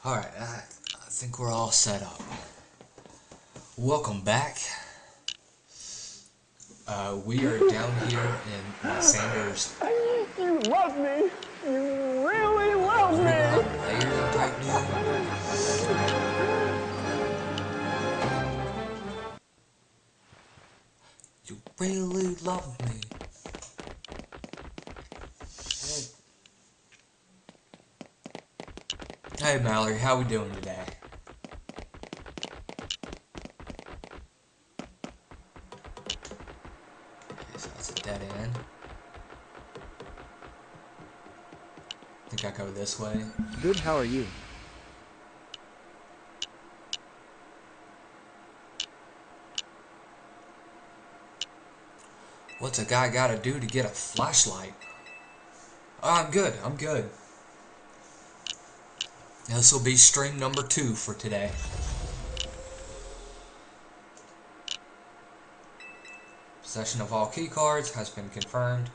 Alright, I think we're all set up. Welcome back. We are down here in Sanders. You love me. You really love Underground me. layer type deal. You really love me. Hey Mallory, how we doing today? Okay, so that's a dead end. I think I go this way. Good, how are you? What's a guy gotta do to get a flashlight? Oh, I'm good. This will be stream number 2 for today. Possession of all keycards has been confirmed.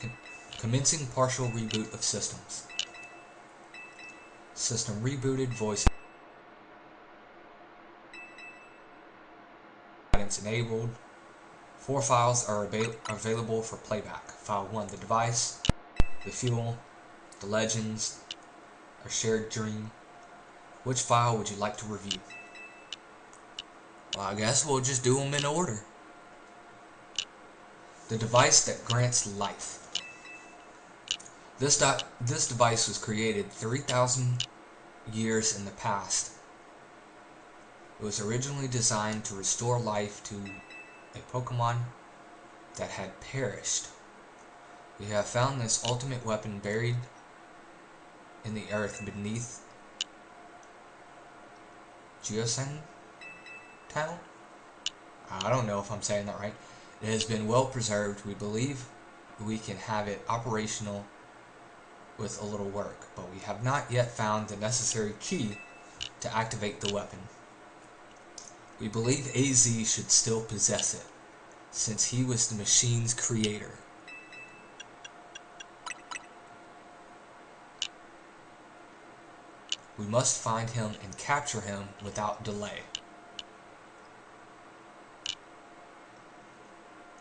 Commencing partial reboot of systems. System rebooted, voice guidance enabled. 4 files are available for playback. File 1, the device, the fuel, the legends, a shared dream. Which file would you like to review? Well, I guess we'll just do them in order. The device that grants life. This device was created 3,000 years in the past. It was originally designed to restore life to a Pokemon that had perished. We have found this ultimate weapon buried in the earth beneath Geosen Town? I don't know if I'm saying that right. It has been well preserved. We believe we can have it operational with a little work, but we have not yet found the necessary key to activate the weapon. We believe AZ should still possess it, since he was the machine's creator. We must find him and capture him without delay.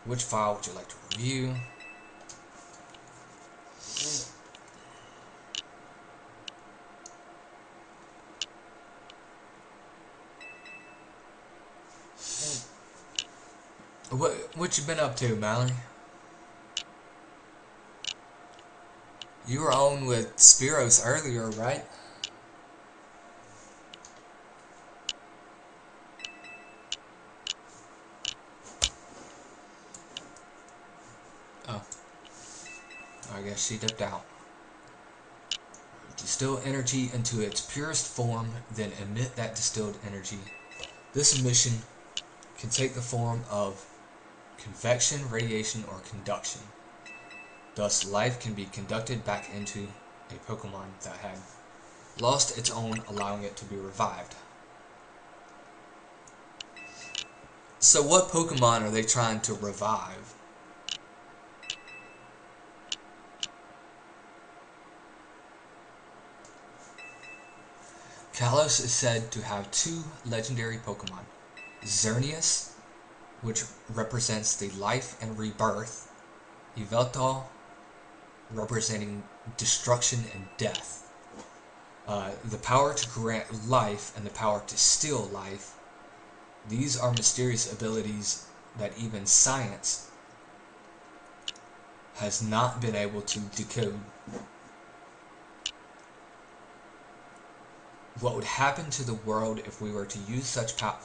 Which file would you like to review? What you been up to, Mallory? You were on with Spiros earlier, right? Oh, I guess she dipped out. Distill energy into its purest form, then emit that distilled energy. This emission can take the form of convection, radiation, or conduction. Thus, life can be conducted back into a Pokemon that had lost its own, allowing it to be revived. So what Pokemon are they trying to revive? Kalos is said to have 2 legendary Pokemon. Xerneas, which represents the life and rebirth. Yveltal, representing destruction and death. The power to grant life and the power to steal life. These are mysterious abilities that even science has not been able to decode. What would happen to the world if we were to use such power?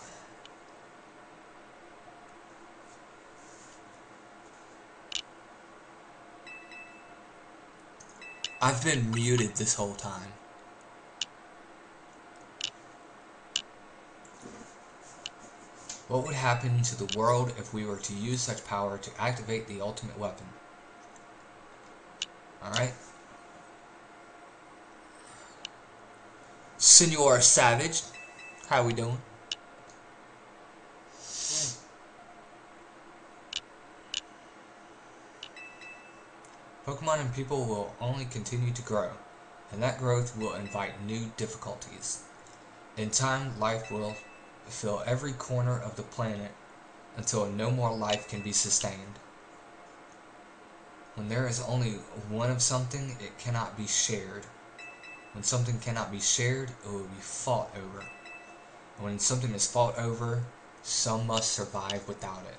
I've been muted this whole time. What would happen to the world if we were to use such power to activate the ultimate weapon? Alright. Senor Savage, how we doing? Pokemon and people will only continue to grow, and that growth will invite new difficulties. In time, life will fill every corner of the planet until no more life can be sustained. When there is only one of something, it cannot be shared. When something cannot be shared, it will be fought over. And when something is fought over, some must survive without it.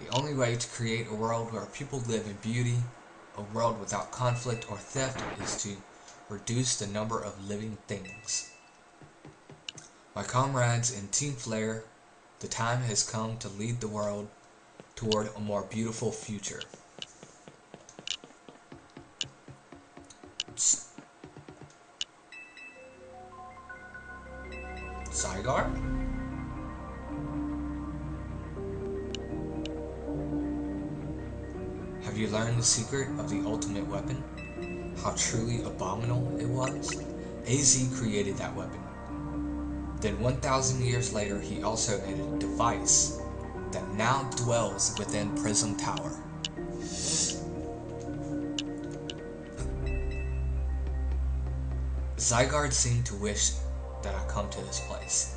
The only way to create a world where people live in beauty, a world without conflict or theft, is to reduce the number of living things. My comrades in Team Flare, the time has come to lead the world toward a more beautiful future. Zygarde? Have you learned the secret of the ultimate weapon? How truly abominable it was? AZ created that weapon. Then 1,000 years later, he also made a device that now dwells within Prism Tower. Zygarde seemed to wish that I come to this place.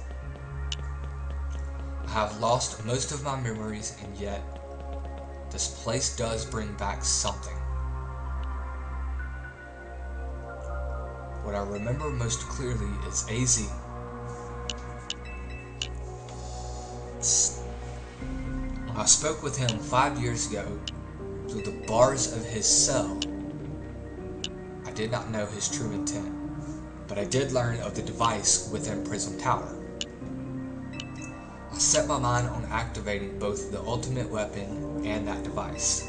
I have lost most of my memories, and yet this place does bring back something. What I remember most clearly is AZ. I spoke with him 5 years ago through the bars of his cell. I did not know his true intent, but I did learn of the device within Prism Tower. I set my mind on activating both the ultimate weapon and that device.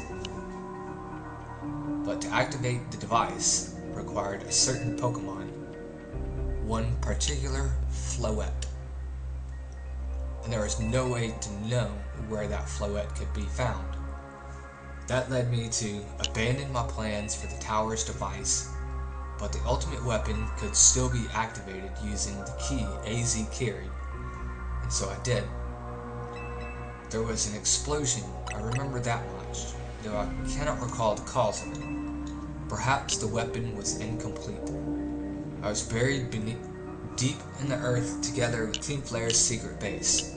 But to activate the device required a certain Pokemon, one particular Floette. And there was no way to know where that Floette could be found. That led me to abandon my plans for the tower's device, but the ultimate weapon could still be activated using the key AZ carried, and so I did. There was an explosion, I remember that much, though I cannot recall the cause of it. Perhaps the weapon was incomplete. I was buried deep in the earth together with Team Flare's secret base.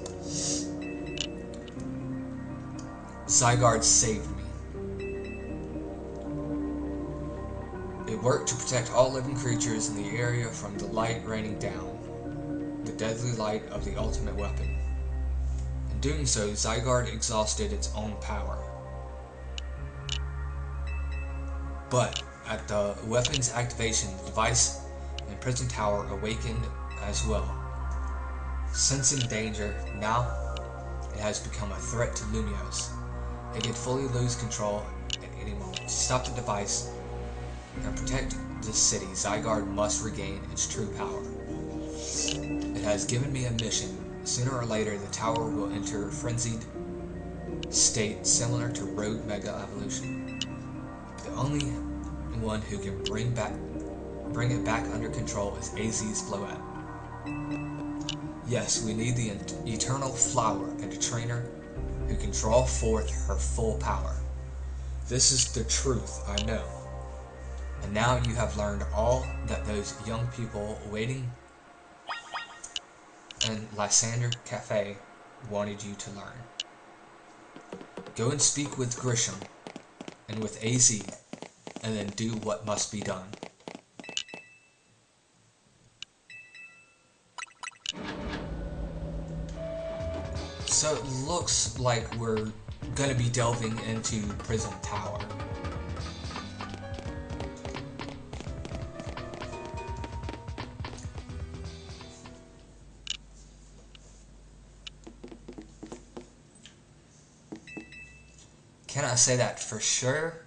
Zygarde saved me. It worked to protect all living creatures in the area from the light raining down, the deadly light of the ultimate weapon. In doing so, Zygarde exhausted its own power. But at the weapon's activation, the device in Prism Tower awakened as well. Sensing danger, now it has become a threat to Lumiose. It could fully lose control at any moment. To stop the device and protect this city, Zygarde must regain its true power. It has given me a mission. Sooner or later, the tower will enter a frenzied state similar to Rogue Mega Evolution. The only one who can bring it back under control is AZ's Floette. Yes, we need the eternal flower and a trainer who can draw forth her full power. This is the truth, I know. And now you have learned all that those young people waiting in Lysander Cafe wanted you to learn. Go and speak with Grisham and with AZ, and then do what must be done. So it looks like we're going to be delving into Prism Tower. Can I say that for sure?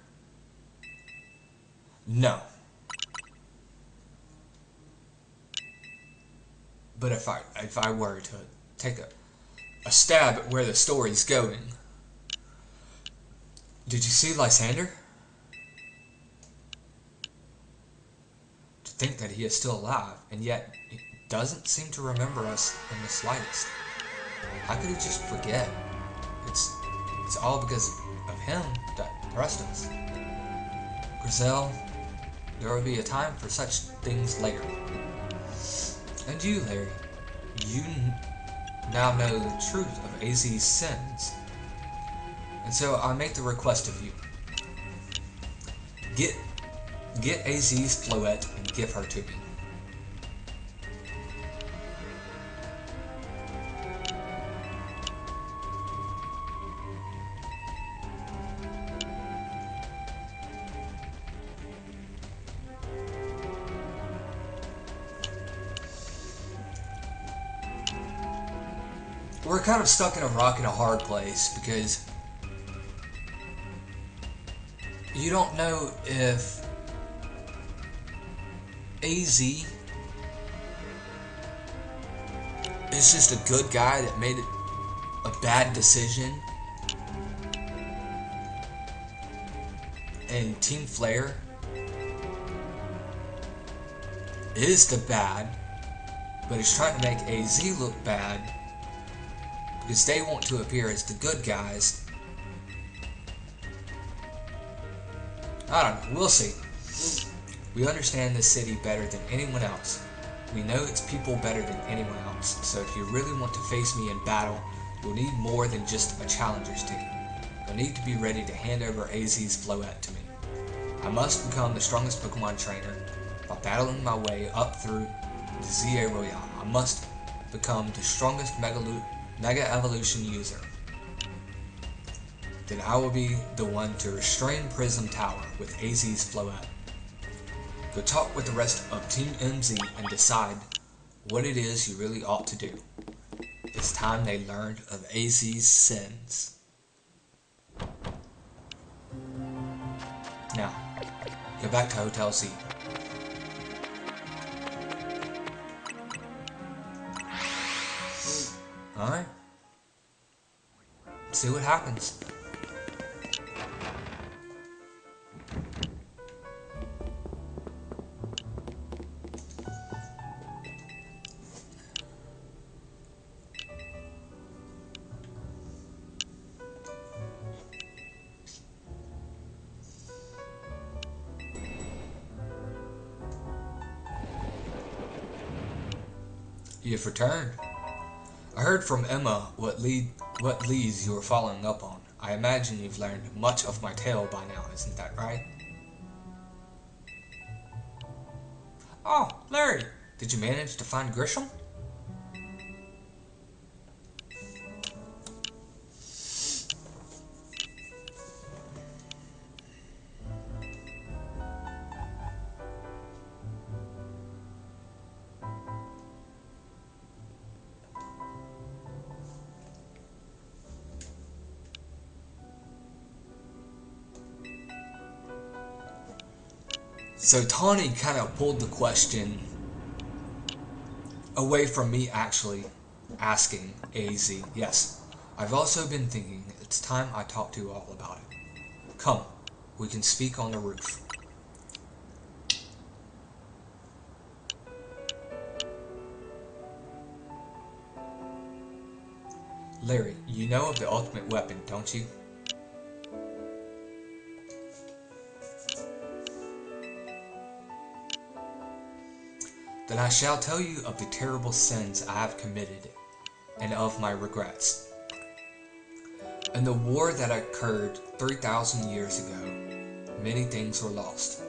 No. But if I were to take a stab at where the story's going. Did you see Lysander? To think that he is still alive, and yet he doesn't seem to remember us in the slightest. How could he just forget? It's all because of him that thrust us. Grizel, there will be a time for such things later. And you, Larry, you now know the truth of AZ's sins. And so I make the request of you. Get AZ's Floette and give her to me. We're kind of stuck in a rock and a hard place because you don't know if AZ is just a good guy that made a bad decision, and Team Flare is the bad, but he's trying to make AZ look bad because they want to appear as the good guys. I don't know, we'll see. We understand this city better than anyone else. We know its people better than anyone else. So if you really want to face me in battle, you'll need more than just a challenger's ticket. You'll need to be ready to hand over AZ's Floette to me. I must become the strongest Pokemon trainer by battling my way up through the ZA Royale. I must become the strongest Mega Evolution user. Then I will be the one to restrain Prism Tower with AZ's Floette. Go talk with the rest of Team MZ and decide what it is you really ought to do. It's time they learned of AZ's sins. Now, go back to Hotel Z. Alright. See what happens. You've returned. I heard from Emma what leads you were following up on. I imagine you've learned much of my tale by now, isn't that right? Oh, Larry, did you manage to find Grisham? So Tawny kind of pulled the question away from me actually asking AZ. Yes, I've also been thinking it's time I talk to you all about it. Come, we can speak on the roof. Larry, you know of the ultimate weapon, don't you? Then I shall tell you of the terrible sins I have committed, and of my regrets. In the war that occurred 3,000 years ago, many things were lost.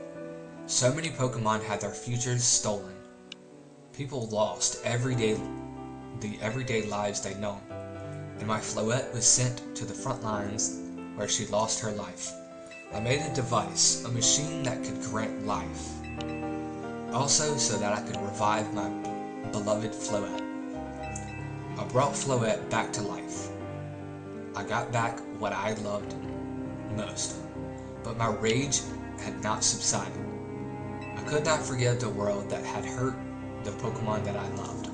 So many Pokemon had their futures stolen. People lost the everyday lives they'd known, and my Floette was sent to the front lines where she lost her life. I made a device, a machine that could grant life. Also, so that I could revive my beloved Floette. I brought Floette back to life. I got back what I loved most, but my rage had not subsided. I could not forgive the world that had hurt the Pokemon that I loved.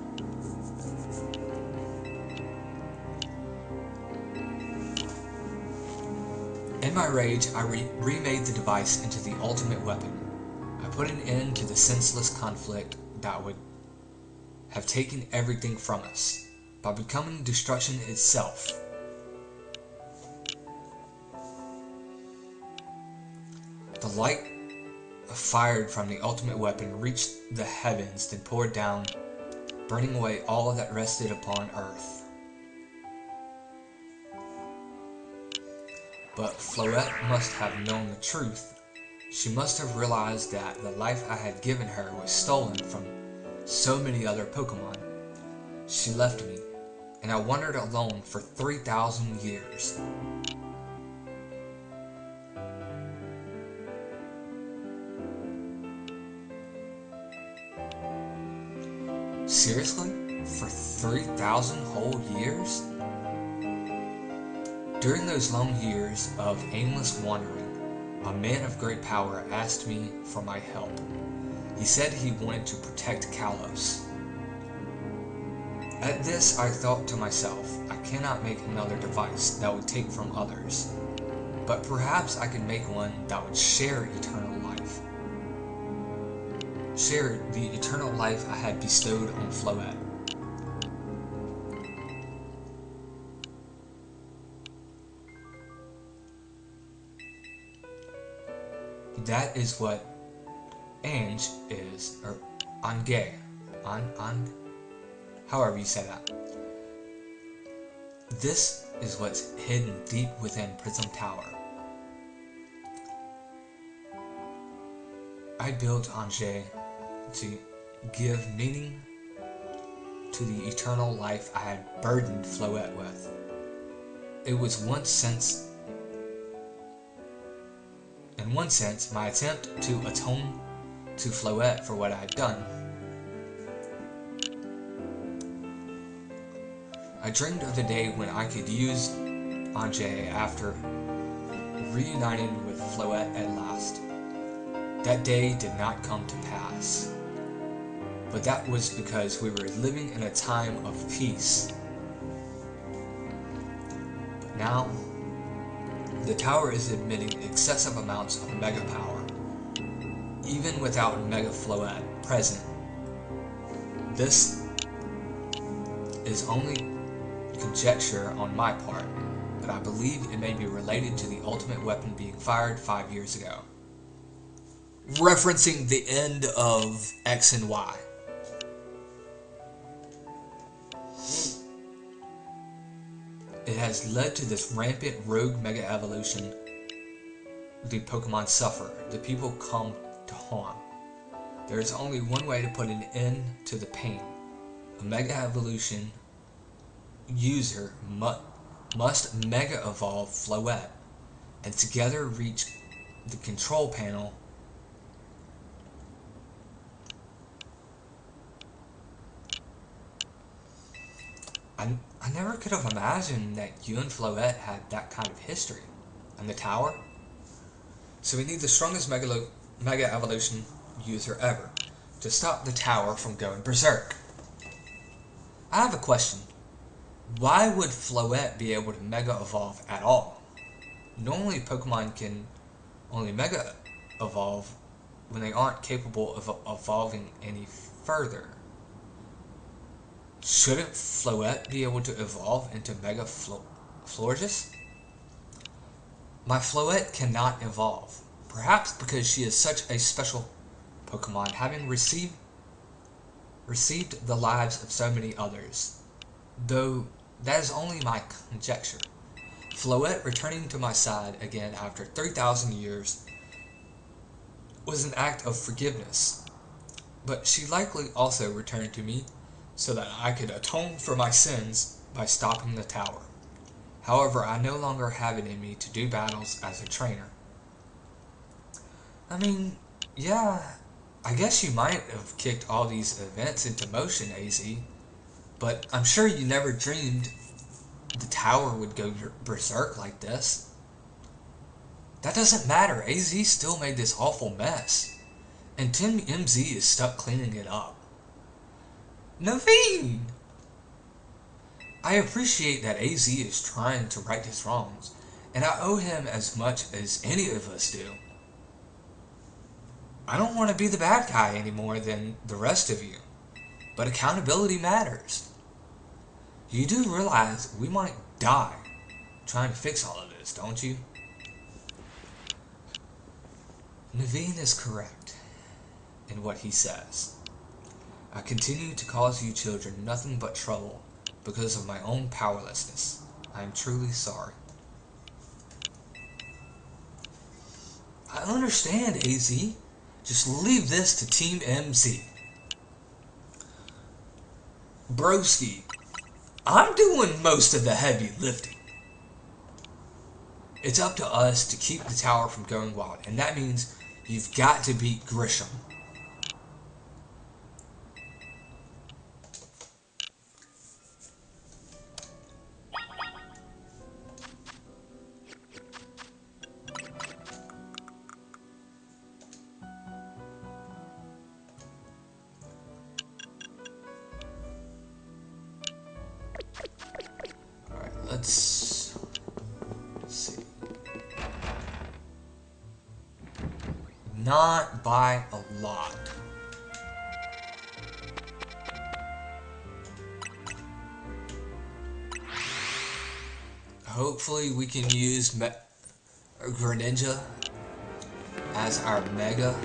In my rage, I remade the device into the ultimate weapon. I put an end to the senseless conflict that would have taken everything from us, by becoming destruction itself. The light fired from the ultimate weapon reached the heavens, then poured down burning away all that rested upon earth. But Floette must have known the truth. She must have realized that the life I had given her was stolen from so many other Pokemon. She left me, and I wandered alone for 3,000 years. Seriously? For 3,000 whole years? During those long years of aimless wandering, a man of great power asked me for my help. He said he wanted to protect Kalos. At this, I thought to myself, I cannot make another device that would take from others, but perhaps I could make one that would share eternal life. Share the eternal life I had bestowed on Floette. That is what Ange is, or Ange, however you say that. This is what's hidden deep within Prism Tower. I built Ange to give meaning to the eternal life I had burdened Floette with. It was in one sense, my attempt to atone to Floette for what I had done. I dreamed of the day when I could use Ange after reuniting with Floette at last. That day did not come to pass, but that was because we were living in a time of peace. But now, the tower is emitting excessive amounts of Mega Power, even without Mega Floette present. This is only conjecture on my part, but I believe it may be related to the ultimate weapon being fired 5 years ago. Referencing the end of X and Y. It has led to this rampant rogue Mega Evolution the Pokemon suffer. The people come to harm. There is only one way to put an end to the pain. A Mega Evolution user must Mega Evolve Floette and together reach the control panel I never could have imagined that you and Floette had that kind of history. And the tower? So we need the strongest Mega Evolution user ever to stop the tower from going berserk. I have a question. Why would Floette be able to Mega Evolve at all? Normally Pokemon can only Mega Evolve when they aren't capable of evolving any further. Shouldn't Floette be able to evolve into Mega Florges? My Floette cannot evolve, perhaps because she is such a special Pokemon, having received the lives of so many others, though that is only my conjecture. Floette returning to my side again after 3,000 years was an act of forgiveness, but she likely also returned to me so that I could atone for my sins by stopping the tower. However, I no longer have it in me to do battles as a trainer. I mean, yeah, I guess you might have kicked all these events into motion, AZ, but I'm sure you never dreamed the tower would go berserk like this. That doesn't matter, AZ still made this awful mess, and Team MZ is stuck cleaning it up. Naveen! I appreciate that AZ is trying to right his wrongs, and I owe him as much as any of us do. I don't want to be the bad guy any more than the rest of you, but accountability matters. You do realize we might die trying to fix all of this, don't you? Naveen is correct in what he says. I continue to cause you children nothing but trouble because of my own powerlessness. I am truly sorry. I understand, AZ. Just leave this to Team MZ. Broski, I'm doing most of the heavy lifting. It's up to us to keep the tower from going wild, and that means you've got to beat Grisham. Alright, let's see. Not by a lot. Hopefully we can use Greninja as our Mega.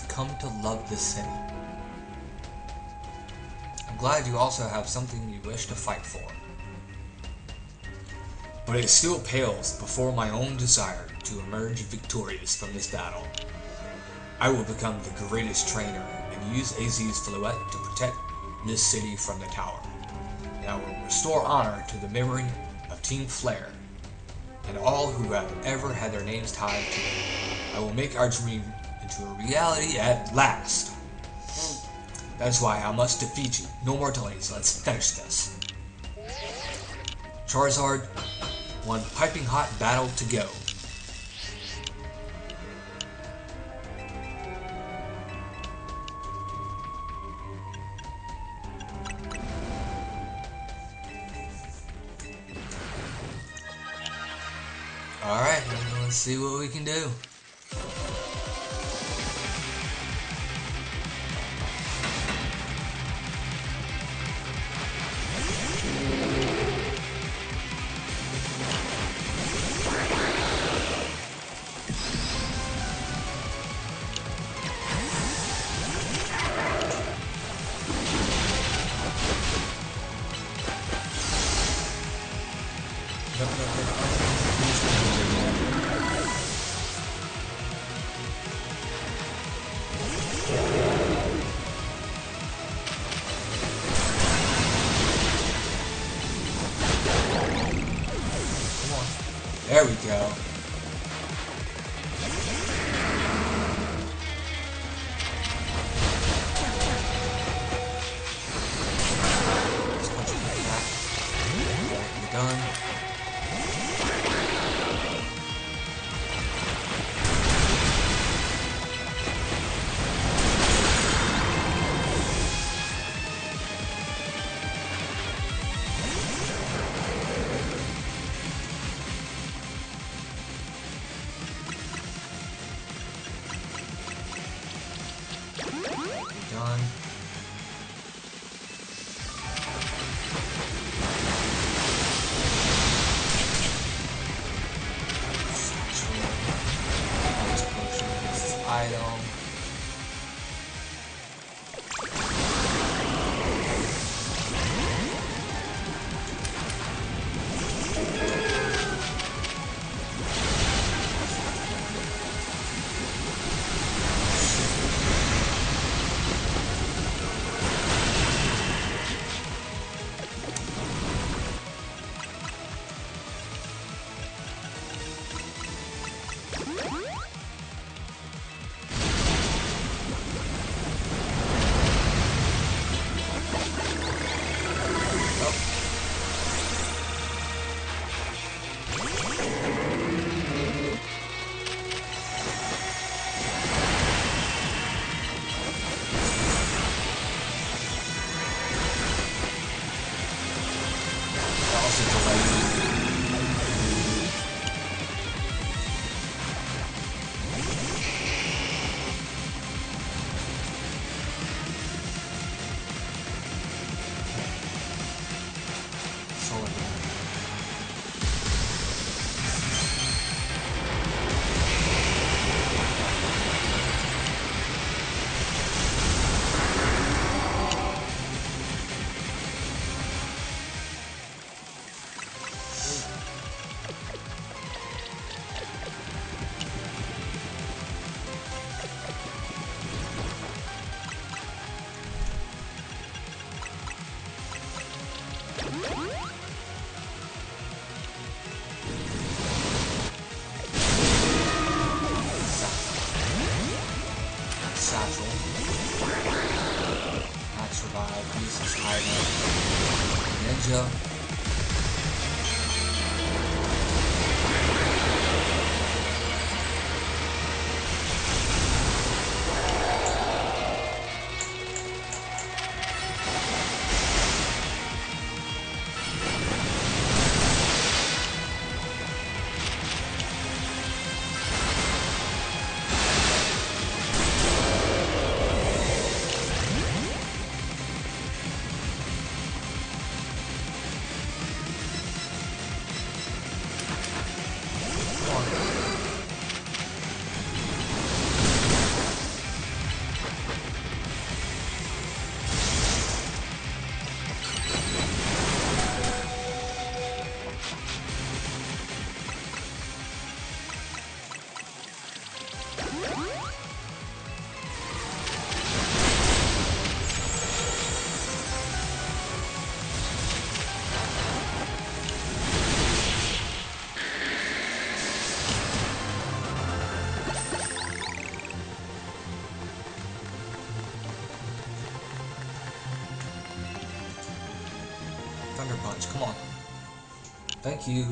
Come to love this city. I'm glad you also have something you wish to fight for. But it still pales before my own desire to emerge victorious from this battle. I will become the greatest trainer and use AZ's Floette to protect this city from the tower. And I will restore honor to the memory of Team Flare and all who have ever had their names tied to it. I will make our dream to a reality at last. That's why I must defeat you. No more delays. Let's finish this. Charizard, one piping hot battle to go. Alright, let's see what we can do. There we go. Done. Done. Item. Ninja. Thunder Punch, come on. Thank you.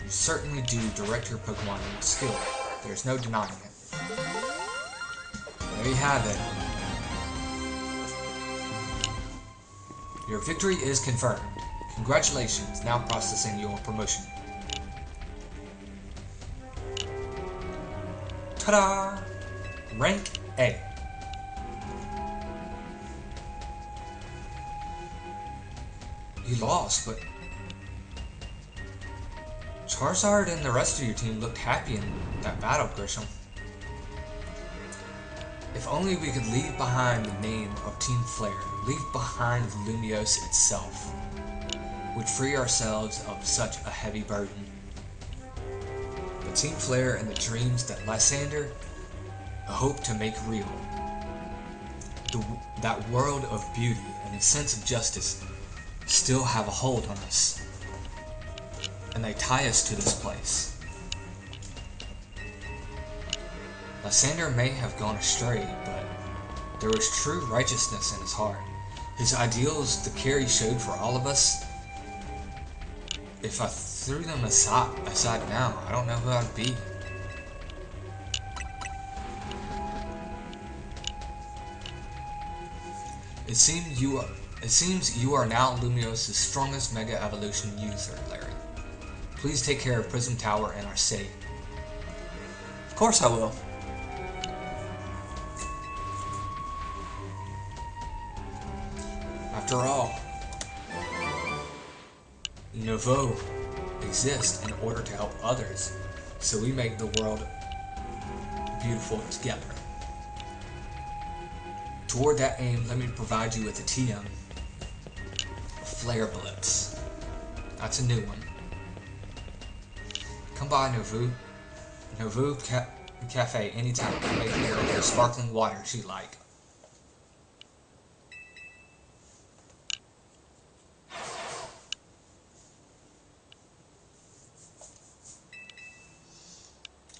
You certainly do direct your Pokemon with skill. There's no denying it. There you have it. Your victory is confirmed. Congratulations, now processing your promotion. Ta-da! Rank A. You lost, but Charizard and the rest of your team looked happy in that battle, Grisham. If only we could leave behind the name of Team Flare, leave behind Lumiose itself, would free ourselves of such a heavy burden. But Team Flare and the dreams that Lysander hoped to make real, that world of beauty and the sense of justice, still have a hold on us, and they tie us to this place. Lysander may have gone astray, but there was true righteousness in his heart. His ideals, the care he showed for all of us, if I threw them aside now, I don't know who I'd be. It seems you are now Lumiose's strongest Mega Evolution user, Larry. Please take care of Prism Tower and our city. Of course I will. After all, Nouveau exists in order to help others, so we make the world beautiful together. Toward that aim, let me provide you with a TM. Flare Blitz. That's a new one. Come by Nouveau Cafe anytime and make me the sparkling water you like.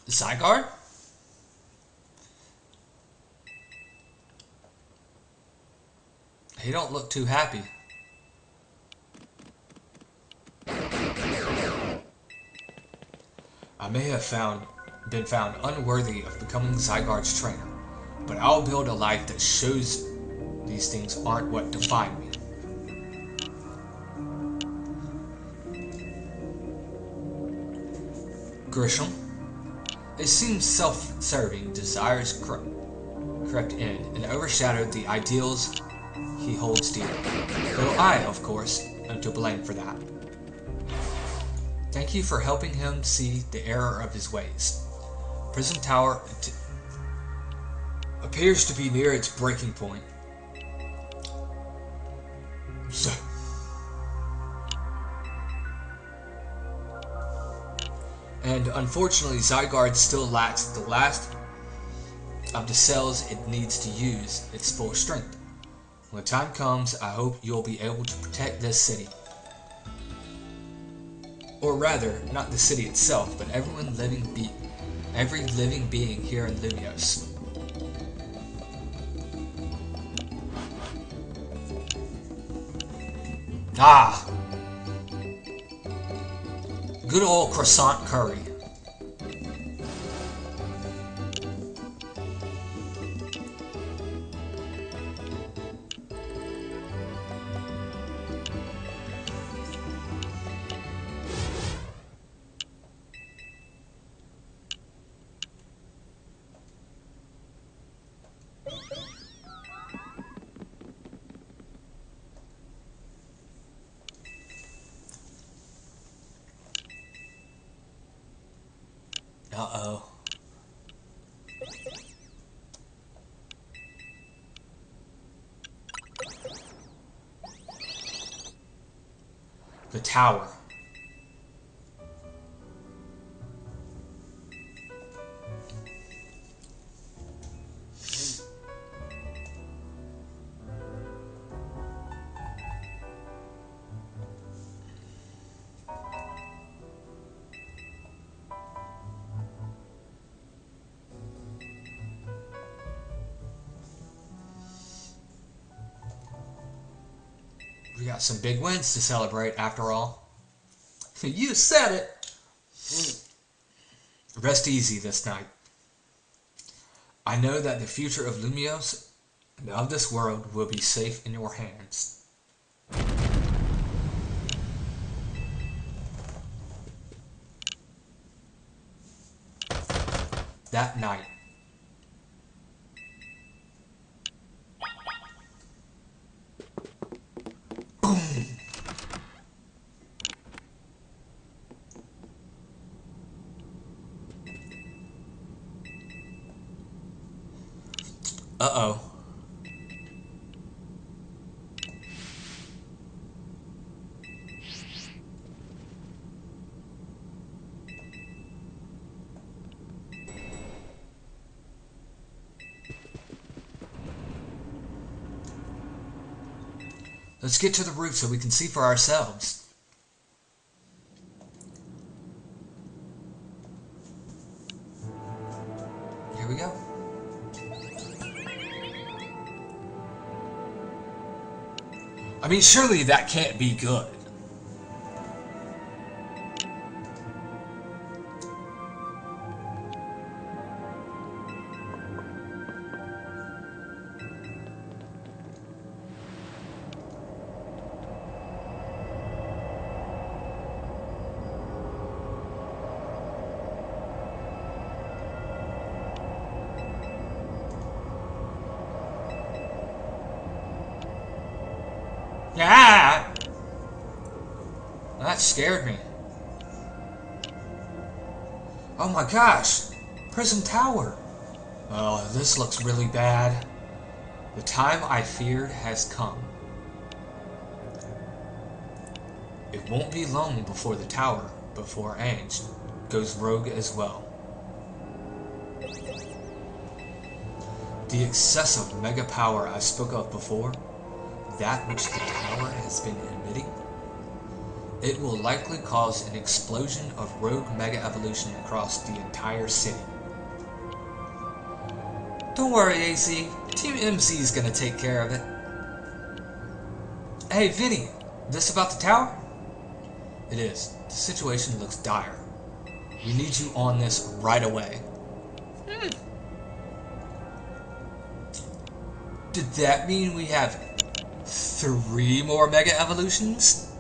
Zygarde? He don't look too happy. I may have been found unworthy of becoming Zygarde's trainer, but I'll build a life that shows these things aren't what define me. Grisham, it seems self-serving desires crept in and overshadowed the ideals he holds dear, though I, of course, am to blame for that. Thank you for helping him see the error of his ways. Prism Tower appears to be near its breaking point. So, and unfortunately, Zygarde still lacks the last of the cells it needs to use its full strength. When the time comes, I hope you'll be able to protect this city. Or rather, not the city itself, but everyone living every living being here in Lumios. Ah! Good old croissant curry. Uh-oh. The tower. We got some big wins to celebrate after all. You said it! Rest easy this night. I know that the future of Lumios and of this world will be safe in your hands. That night. Boom! Uh-oh. Let's get to the roof so we can see for ourselves. Here we go. I mean, surely that can't be good. Yeah! That scared me. Oh my gosh! Prison Tower! Oh, this looks really bad. The time I feared has come. It won't be long before the tower, before Ange, goes rogue as well. The excessive mega power I spoke of before, that which the tower has been emitting, it will likely cause an explosion of rogue mega evolution across the entire city. Don't worry, AC. Team MC is gonna take care of it. Hey, Vinny, this about the tower? It is. The situation looks dire. We need you on this right away. Did that mean we have 3 more Mega Evolutions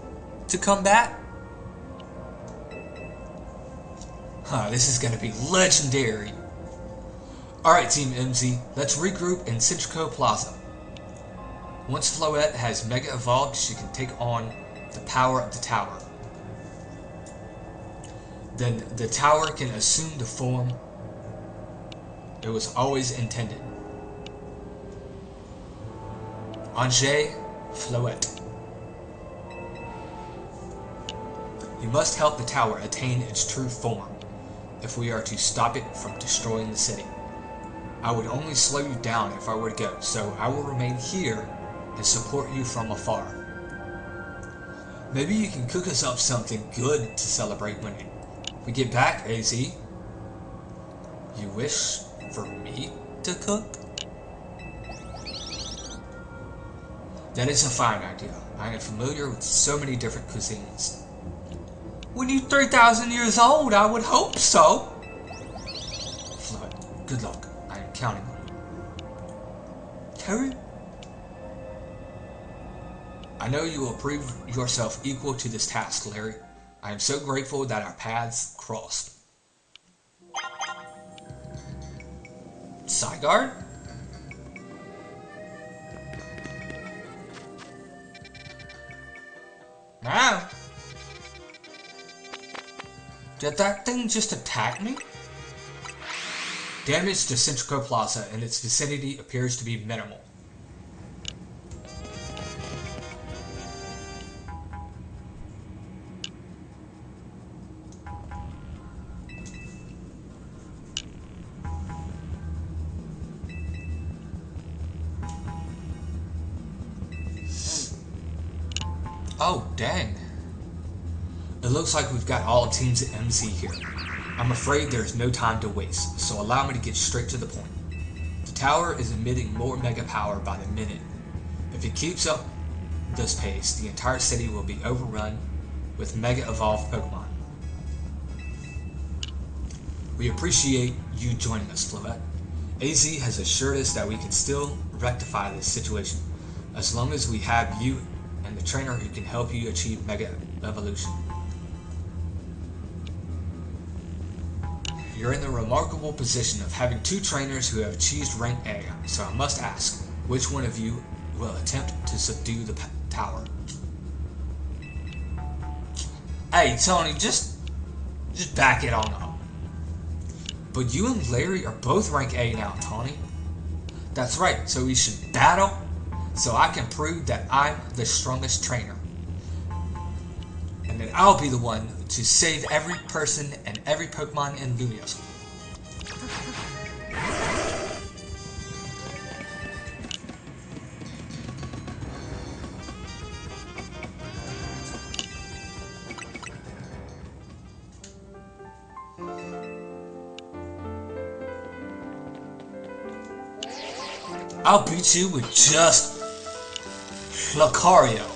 to combat? This is gonna be legendary. Alright, Team MZ, let's regroup in Citrico Plaza. Once Floette has Mega Evolved, she can take on the power of the tower. Then the tower can assume the form it was always intended. Ange Floette. You must help the tower attain its true form, if we are to stop it from destroying the city. I would only slow you down if I were to go, so I will remain here and support you from afar. Maybe you can cook us up something good to celebrate when we get back, AZ. You wish for me to cook? That is a fine idea. I am familiar with so many different cuisines. When you're 3,000 years old, I would hope so. Fluid, good luck. I am counting on you. Terry? I know you will prove yourself equal to this task, Larry. I am so grateful that our paths crossed. Sigard? Now? Did that thing just attack me? Damage to Centrico Plaza and its vicinity appears to be minimal. Oh, dang. It looks like we've got all teams at MZ here. I'm afraid there's no time to waste, so allow me to get straight to the point. The tower is emitting more mega power by the minute. If it keeps up this pace, the entire city will be overrun with mega evolved Pokemon. We appreciate you joining us, Fluette. AZ has assured us that we can still rectify this situation, as long as we have you and the trainer who can help you achieve Mega Evolution. You're in the remarkable position of having two trainers who have achieved rank A, so I must ask, which one of you will attempt to subdue the tower? Hey, Tony, just back it on up. But you and Larry are both rank A now, Tony. That's right, so we should battle so I can prove that I'm the strongest trainer. And then I'll be the one to save every person and every Pokemon in Lumiose. I'll beat you with just Lucario.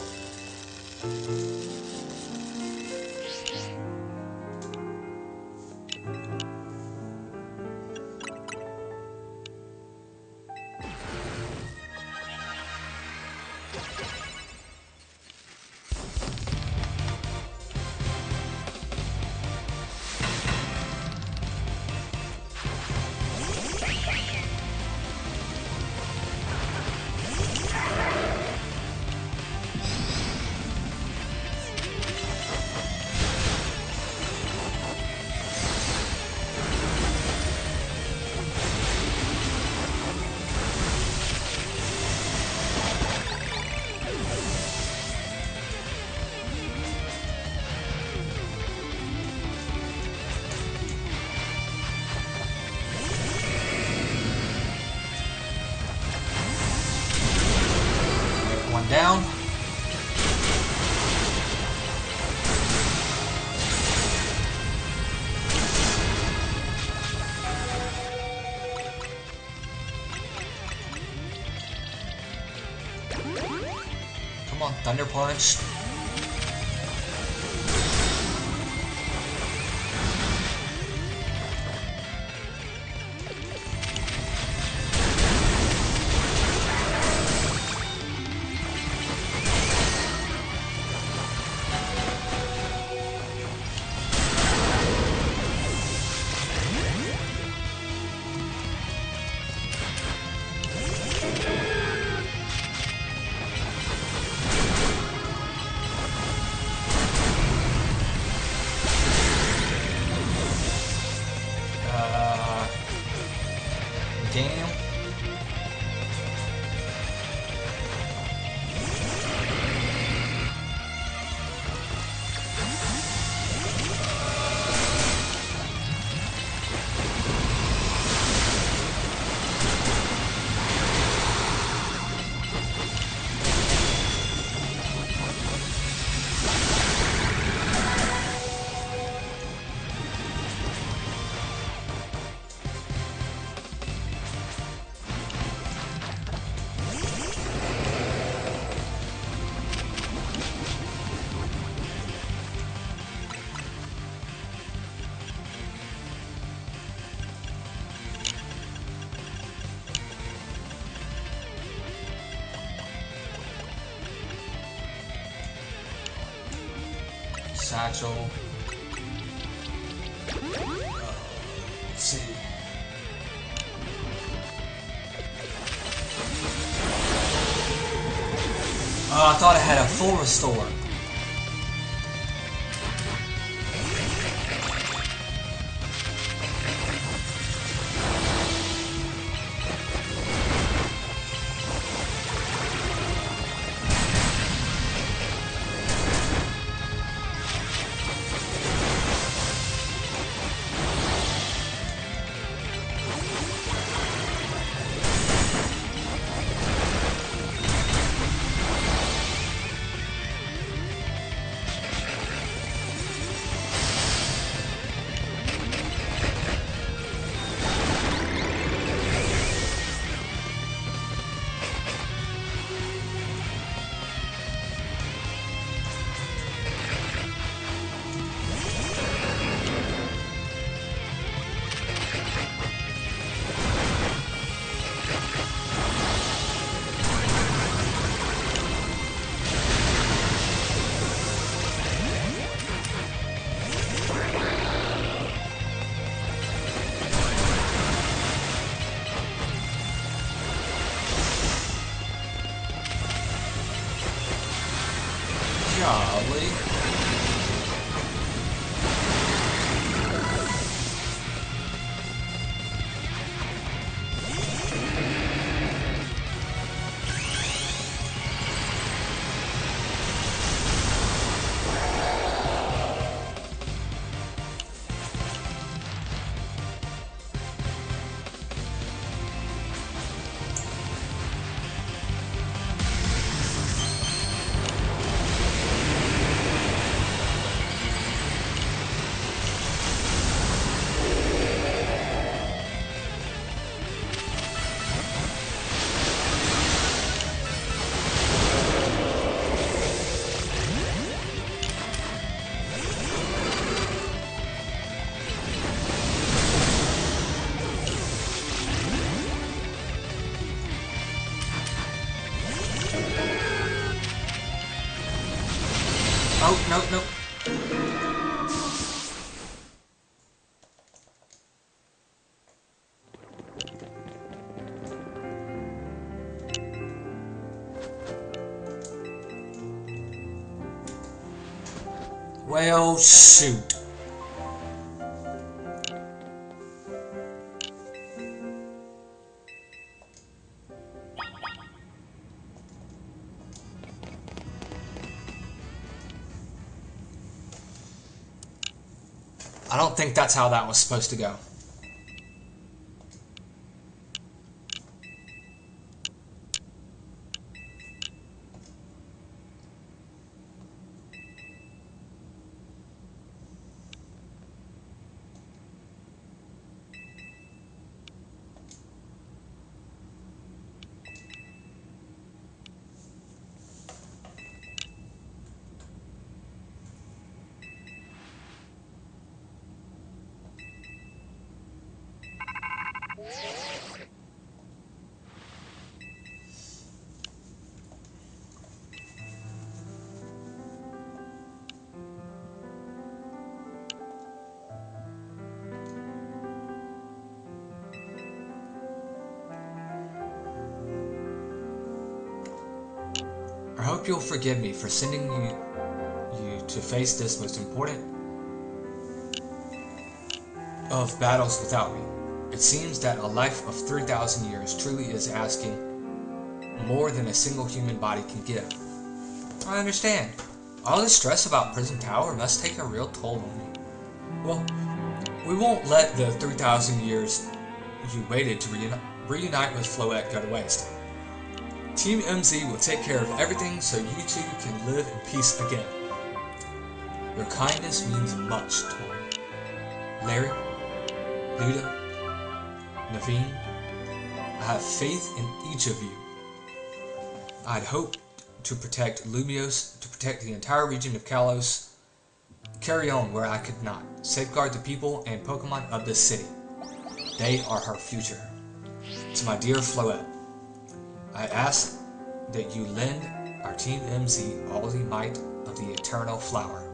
Down. Come on, Thunder Punch. satchel. Let's see. Oh, I thought I had a full restore. Golly. Oh, no, no. Well, shoot. I don't think that's how that was supposed to go. I hope you'll forgive me for sending you to face this most important of battles without me. It seems that a life of 3,000 years truly is asking more than a single human body can give. I understand. All this stress about Prison Tower must take a real toll on me. Well, we won't let the 3,000 years you waited to reunite with Floette go to waste. Team MZ will take care of everything so you two can live in peace again. Your kindness means much, Tori. Larry, Luda, Naveen, I have faith in each of you. I'd hoped to protect Lumios, to protect the entire region of Kalos, carry on where I could not, safeguard the people and Pokemon of this city. They are her future. To my dear Floette, I ask that you lend our Team MZ all the might of the Eternal Flower.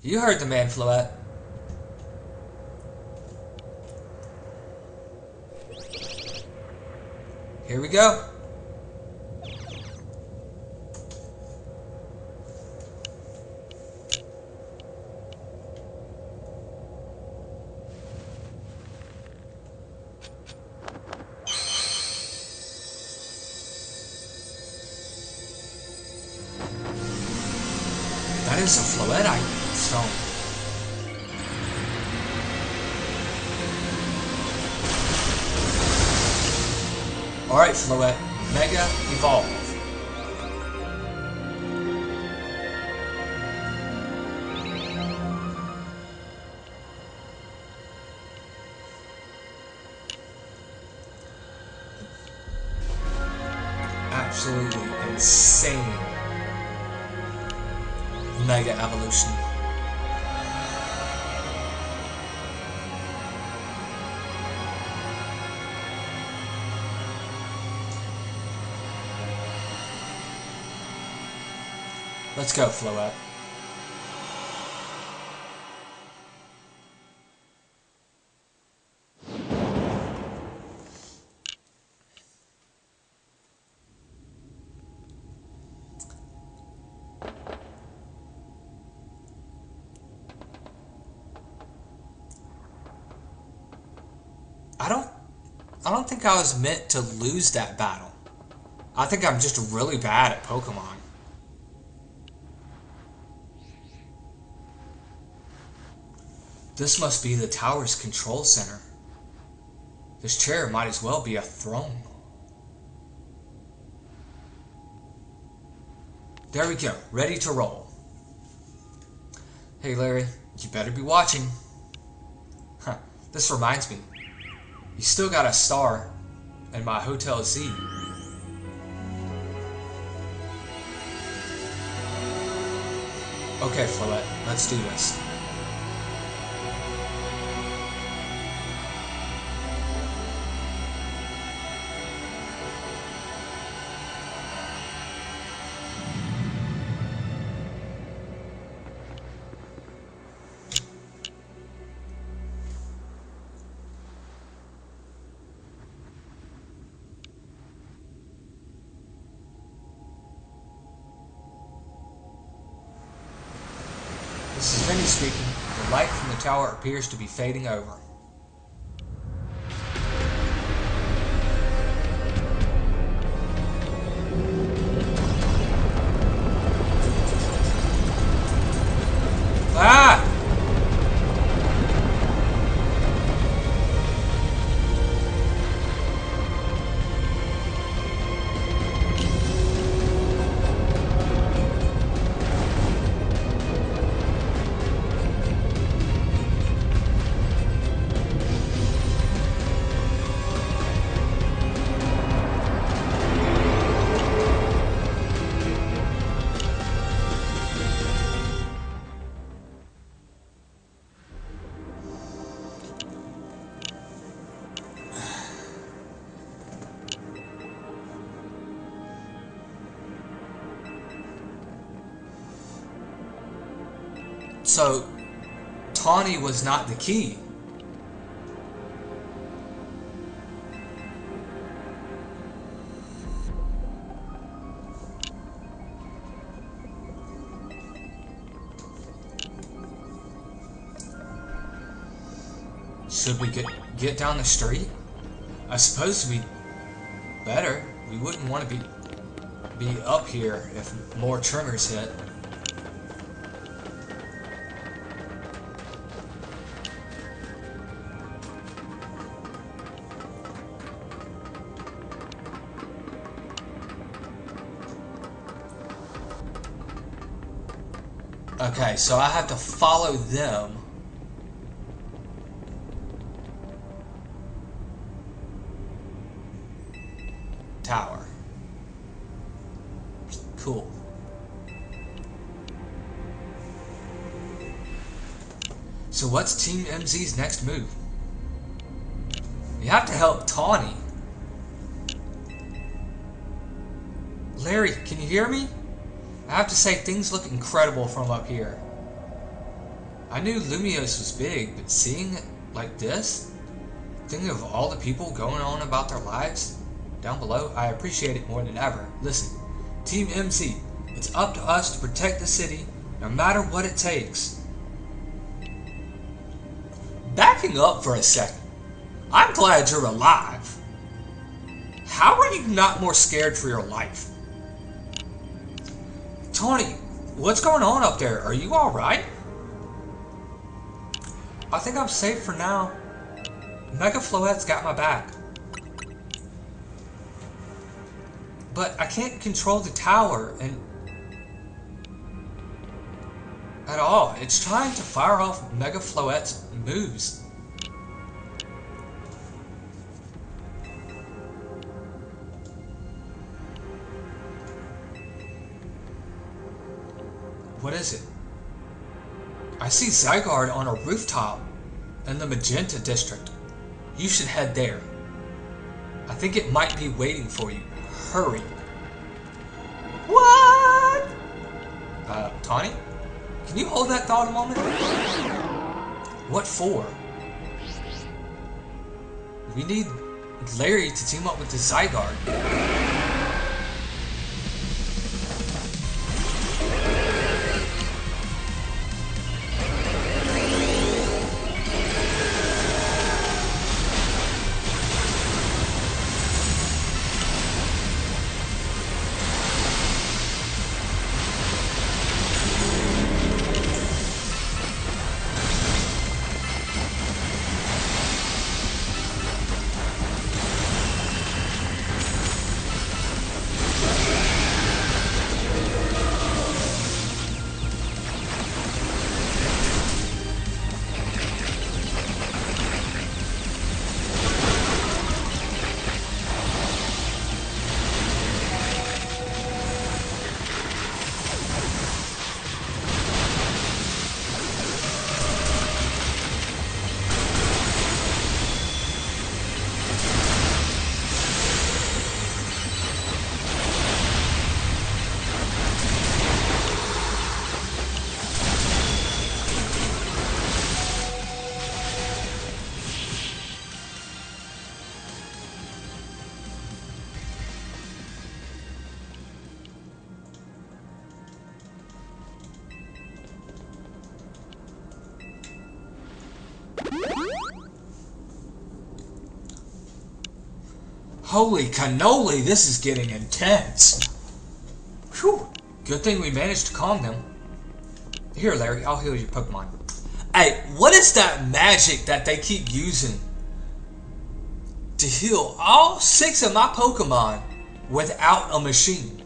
You heard the man, Floette. Here we go. That is a Floetite stone. Alright, Floette, Mega Evolve. Absolutely insane Mega Evolution. Let's go, Floette. I don't think I was meant to lose that battle. I think I'm just really bad at Pokemon. This must be the tower's control center. This chair might as well be a throne. There we go, ready to roll. Hey Larry, you better be watching. Huh, this reminds me. You still got a star in my Hotel Z. Okay, Floette, let's do this. This is Vinny speaking. The light from the tower appears to be fading over. Ah! So, Tawny was not the key. Should we get down the street? I suppose we'd better. We wouldn't want to be up here if more triggers hit. Okay, so I have to follow them. Tower. Cool. So what's Team MZ's next move? You have to help Tawny. Larry, can you hear me? I have to say, things look incredible from up here. I knew Lumios was big, but seeing it like this, thinking of all the people going on about their lives down below, I appreciate it more than ever. Listen, Team MC, it's up to us to protect the city, no matter what it takes. Backing up for a second, I'm glad you're alive. How are you not more scared for your life? Tony, what's going on up there? Are you alright? I think I'm safe for now. Mega Floette's got my back. But I can't control the tower and at all. It's trying to fire off Mega Floette's moves. What is it? I see Zygarde on a rooftop in the Magenta District. You should head there. I think it might be waiting for you. Hurry. What? Tawny? Can you hold that thought a moment? What for? We need Larry to team up with the Zygarde. Holy cannoli, this is getting intense. Whew. Good thing we managed to calm them. Here, Larry, I'll heal your Pokemon. Hey, what is that magic that they keep using to heal all 6 of my Pokemon without a machine?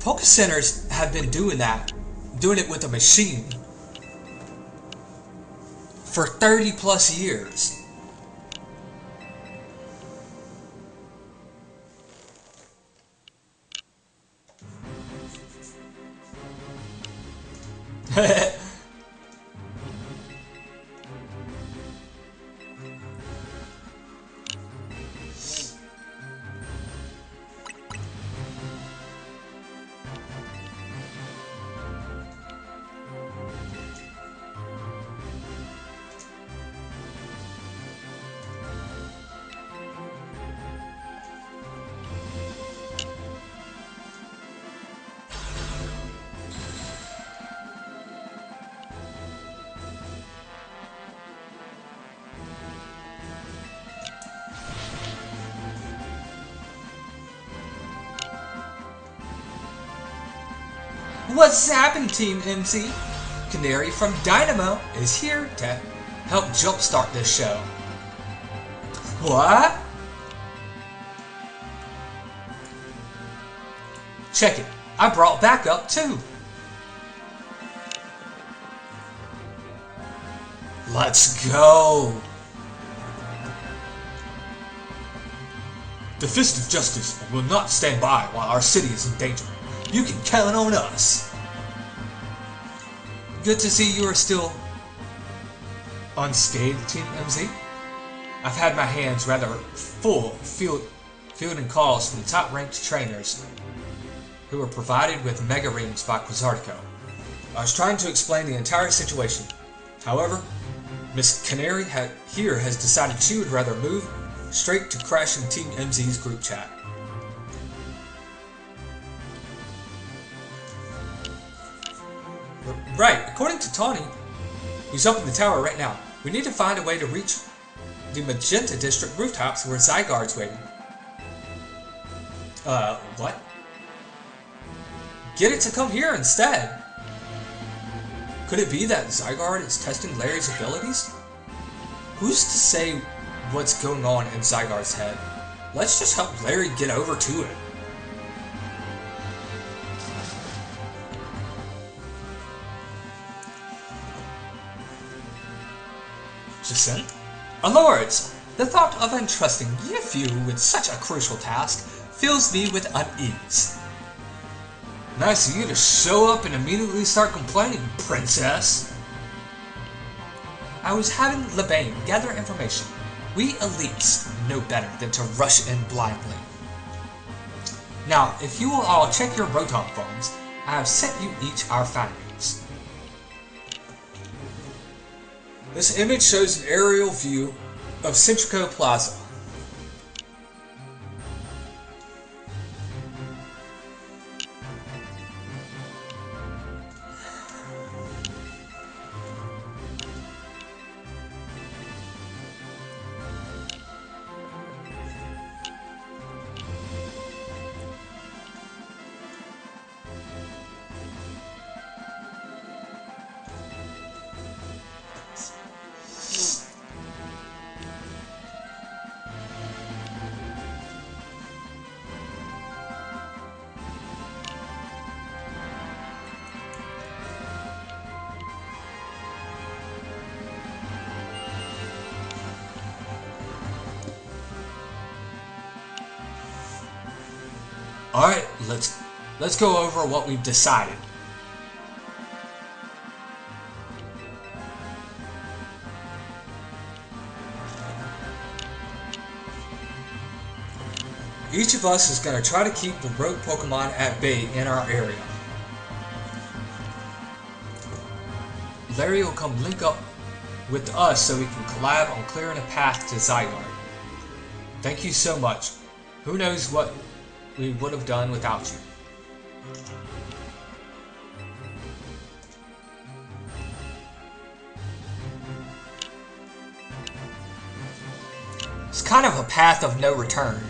Poke Centers have been doing it with a machine for 30 plus years. What's happened, Team MC? Canary from Dynamo is here to help jumpstart this show. What? Check it. I brought backup too. Let's go. The Fist of Justice will not stand by while our city is in danger. You can count on us. Good to see you are still unscathed, Team MZ. I've had my hands rather full fielding calls from the top-ranked trainers who were provided with mega rings by Quasartico. I was trying to explain the entire situation. However, Miss Canary here has decided she would rather move straight to crashing Team MZ's group chat. Right, according to Tawny, who's up in the tower right now, we need to find a way to reach the Magenta District rooftops where Zygarde's waiting. What? Get it to come here instead! Could it be that Zygarde is testing Larry's abilities? Who's to say what's going on in Zygarde's head? Let's just help Larry get over to it. Jacin? Aloure's, the thought of entrusting you with such a crucial task fills me with unease. Nice of you to show up and immediately start complaining, princess. I was having Lebane gather information. We elites know better than to rush in blindly. Now, if you will all check your Rotom phones, I have sent you each our findings. This image shows an aerial view of Centrico Plaza. Alright, let's go over what we've decided. Each of us is going to try to keep the rogue Pokemon at bay in our area. Larry will come link up with us so we can collab on clearing a path to Zygarde. Thank you so much. Who knows what we would have done without you. It's kind of a path of no return.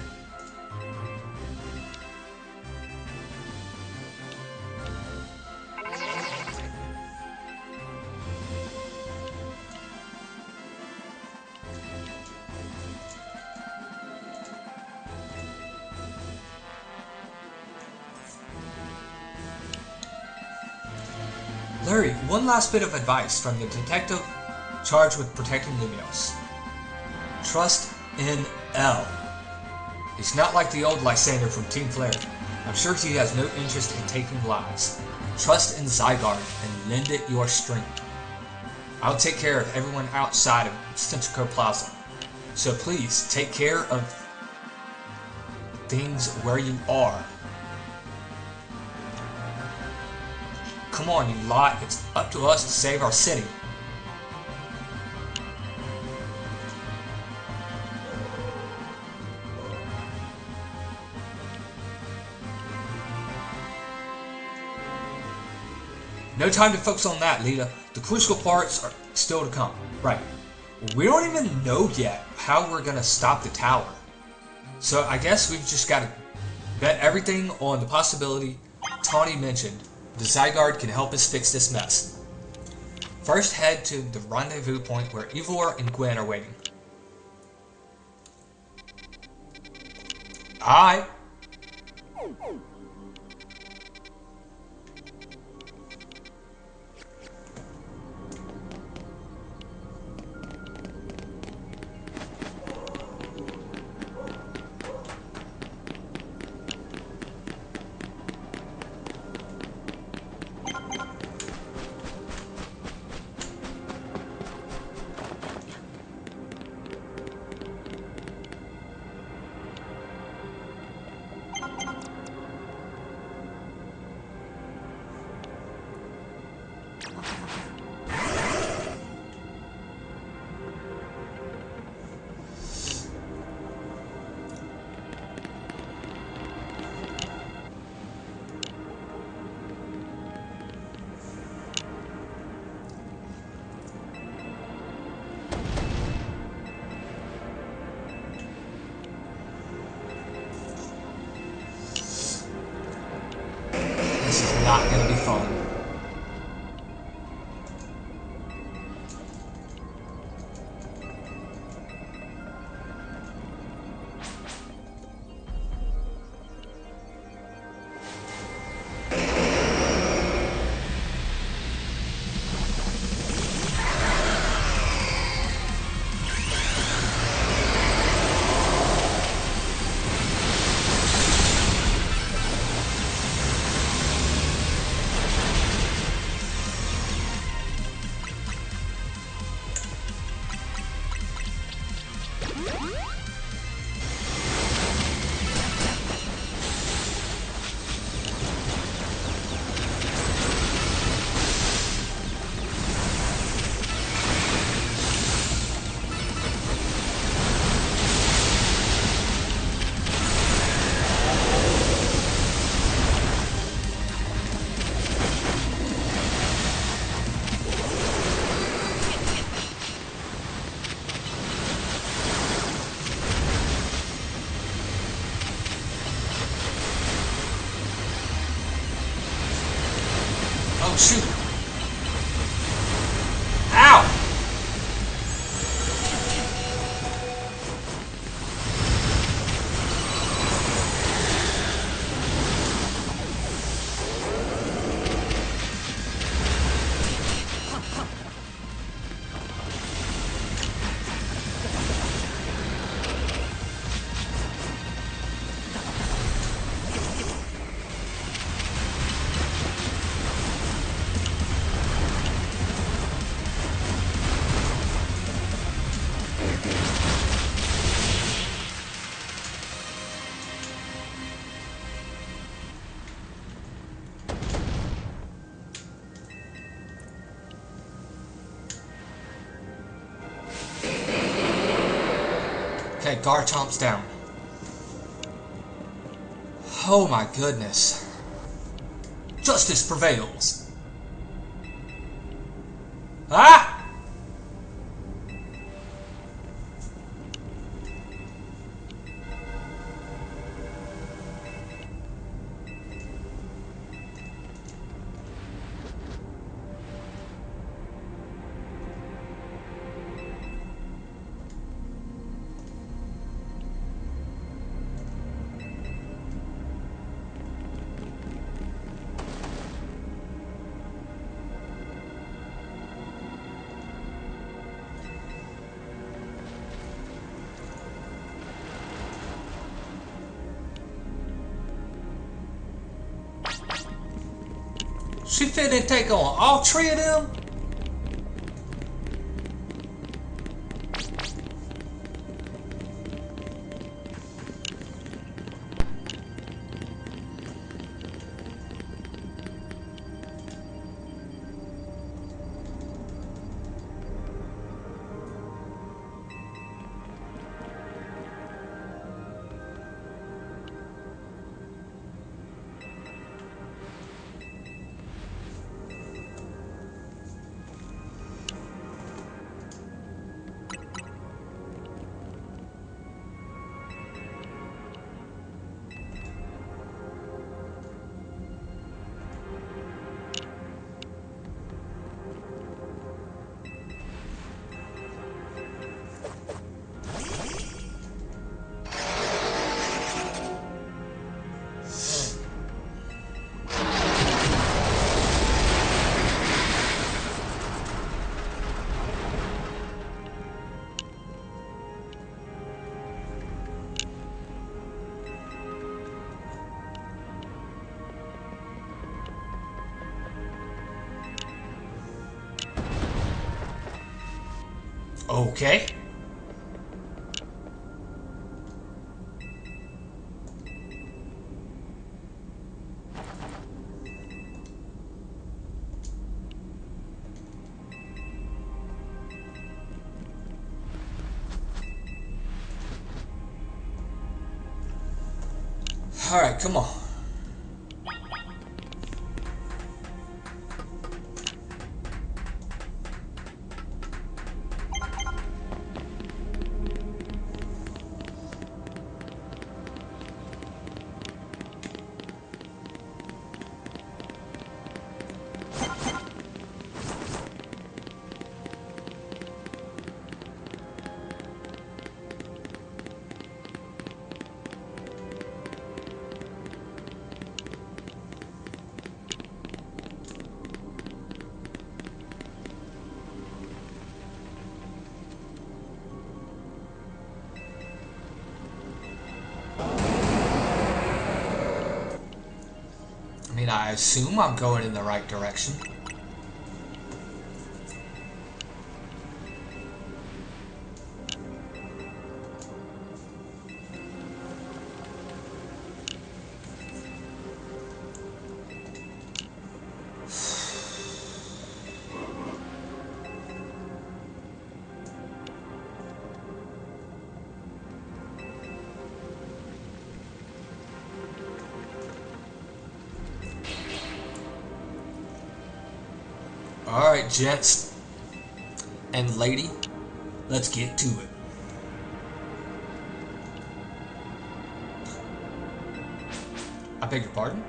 Larry, one last bit of advice from the detective charged with protecting Lumiose. Trust in L. He's not like the old Lysander from Team Flare. I'm sure he has no interest in taking lives. Trust in Zygarde and lend it your strength. I'll take care of everyone outside of Centrico Plaza. So please, take care of things where you are. Come on, you lot. It's up to us to save our city. No time to focus on that, Lita. The crucial parts are still to come. Right. We don't even know yet how we're gonna stop the tower. So I guess we've just gotta bet everything on the possibility Tawny mentioned. The Zygarde can help us fix this mess. First, head to the rendezvous point where Ivor and Gwen are waiting. Aye. Oh, shoot. Ow! Okay, Garchomp's down. Oh my goodness. Justice prevails. Ah! She finna take on all three of them? Okay. Alright, come on. I mean, I assume I'm going in the right direction. Alright, gents and lady, let's get to it. I beg your pardon?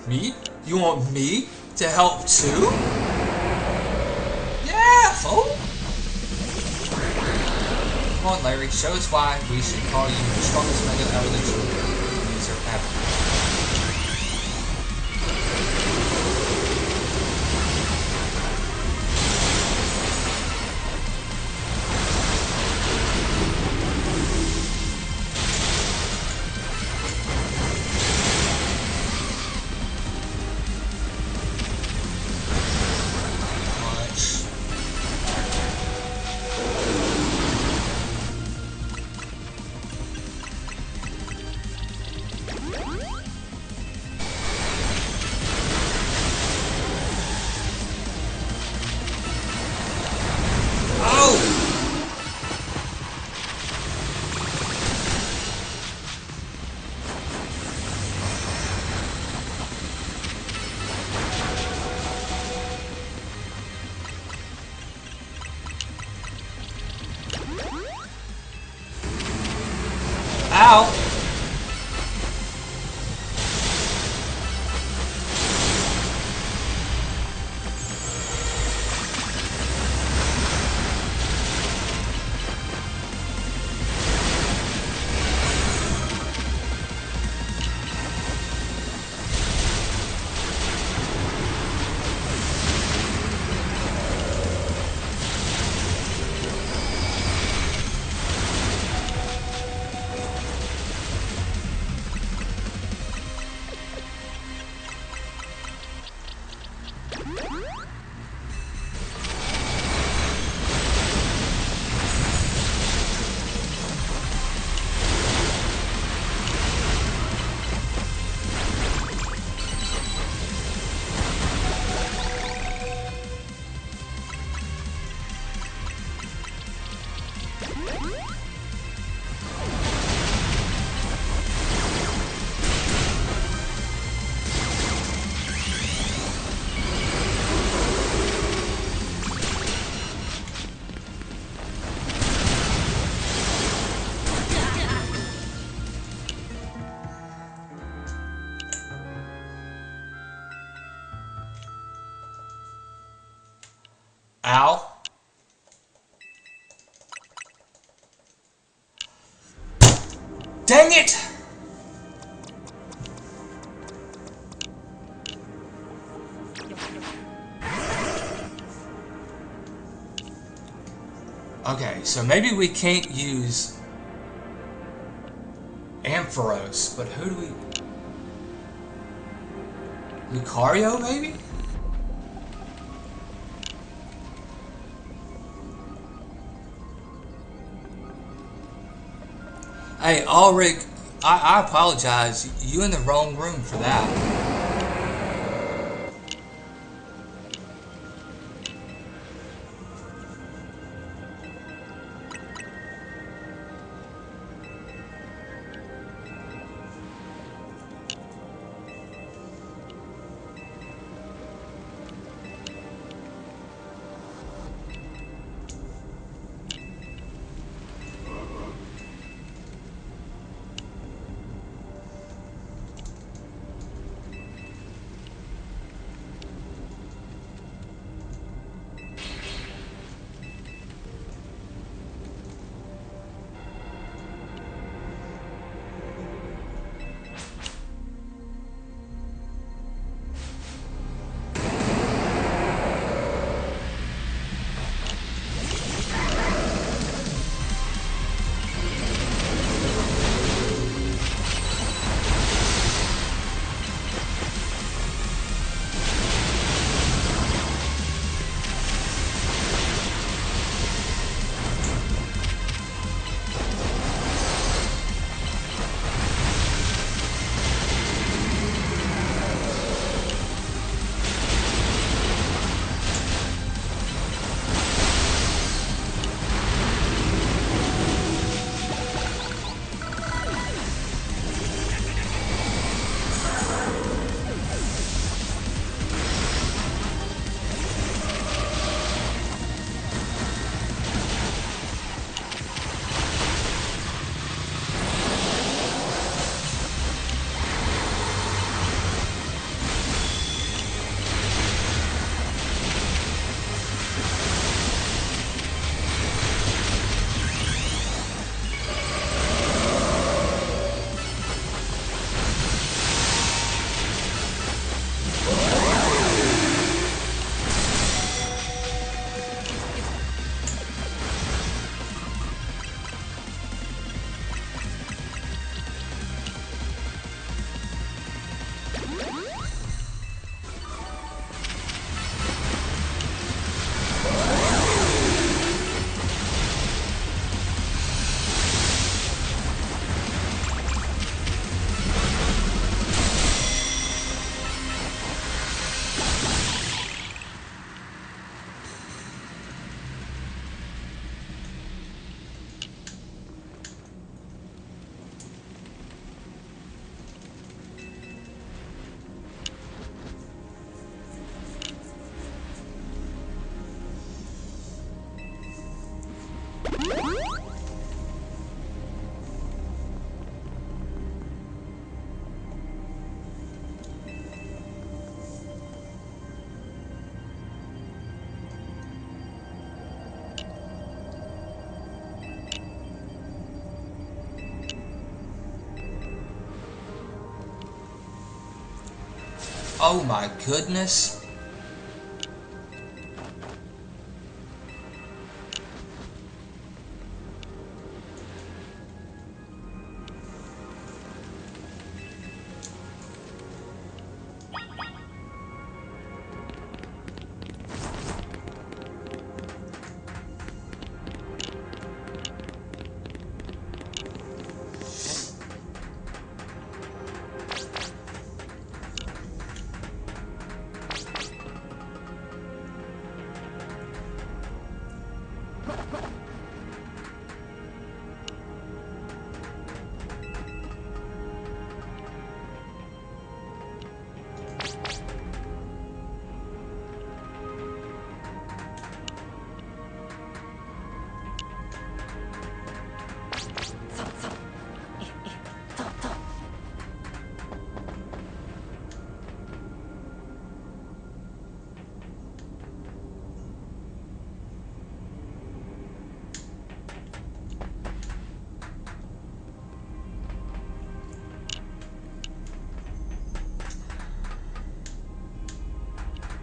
Me? You want me To help too? Yeah, fool. Come on, Larry, show us why we should call you the strongest Mega Evolution user ever. Ow! Ow. Dang it! Okay, so maybe we can't use Ampharos, but who do we... Lucario, maybe? Hey, Ulrich, I apologize. You in the wrong room for that. Oh my goodness.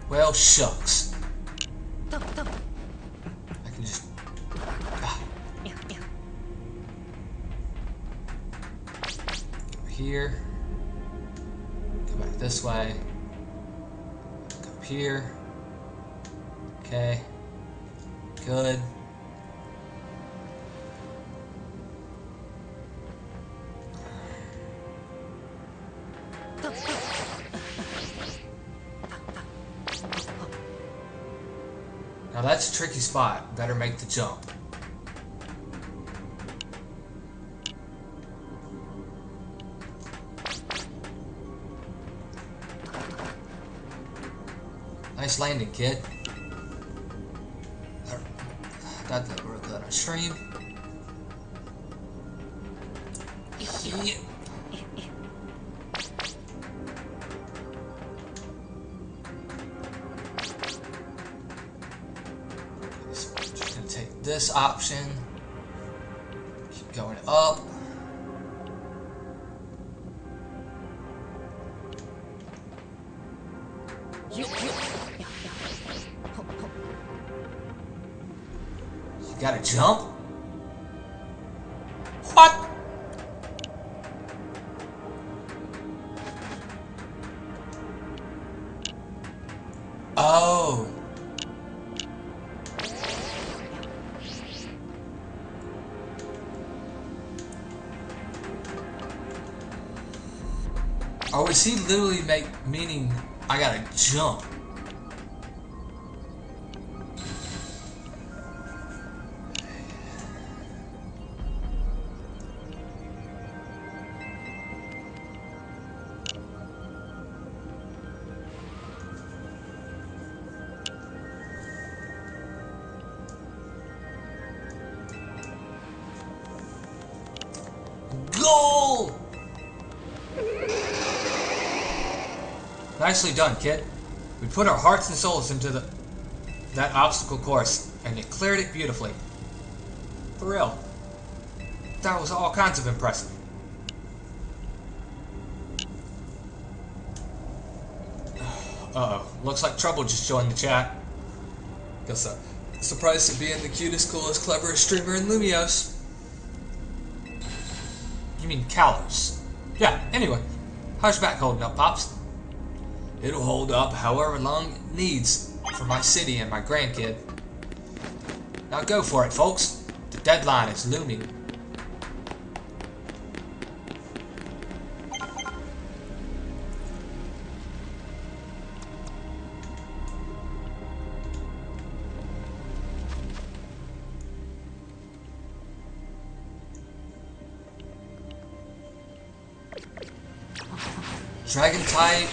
Well, shucks. I can just... Over here. Go back this way. Go up here. Okay. Good. Now that's a tricky spot. Better make the jump. Nice landing, kid. Got that real good on stream. Yeah. Just gonna take this option. Keep going up. You gotta jump? What? Oh. Or was he literally meaning I gotta jump? Goal! Nicely done, kid. We put our hearts and souls into that obstacle course, and it cleared it beautifully. For real. That was all kinds of impressive. Uh-oh. Looks like Trouble just joined the chat. Guess surprised to be in the cutest, coolest, cleverest streamer in Lumios. You mean Kalos. Yeah, anyway. How's your back holding up, Pops? It'll hold up however long it needs for my city and my grandkid. Now go for it, folks. The deadline is looming. Dragon type.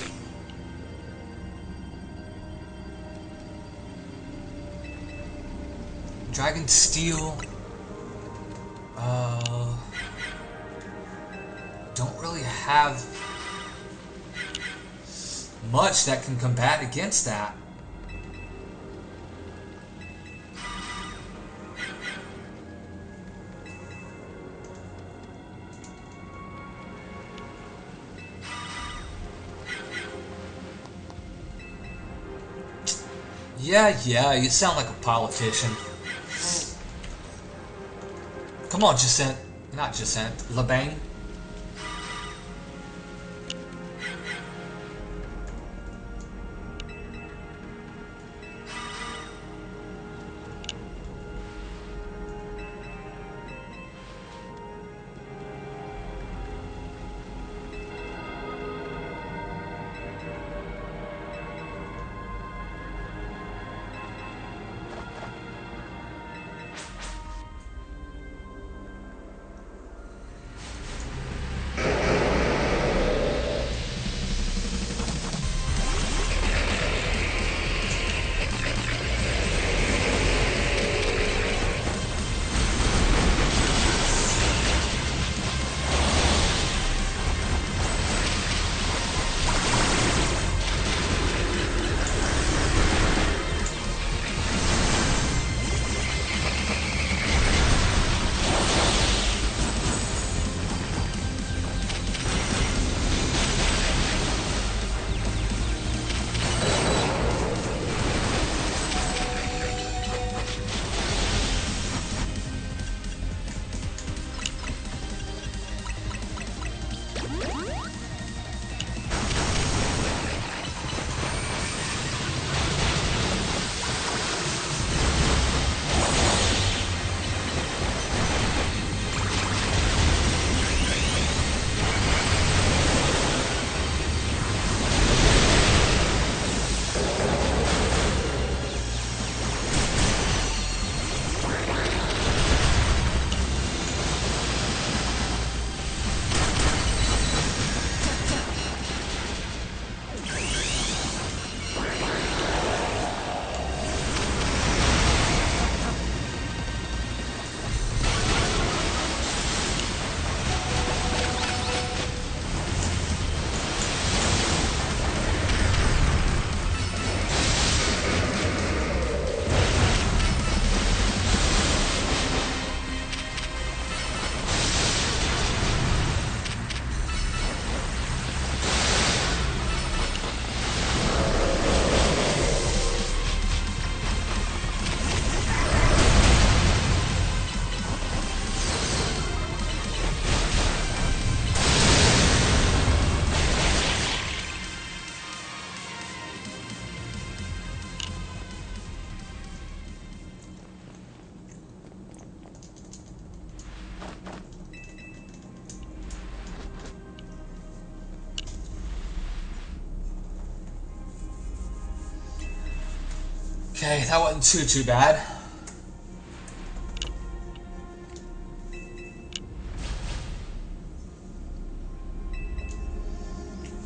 Dragon Steel. Don't really have much that can combat against that. Yeah, you sound like a politician. Come on, Jacint. Not Jacint. Labane. Okay, that wasn't too bad.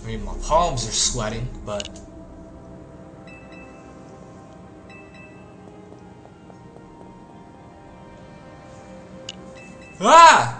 I mean, my palms are sweating, but... Ah!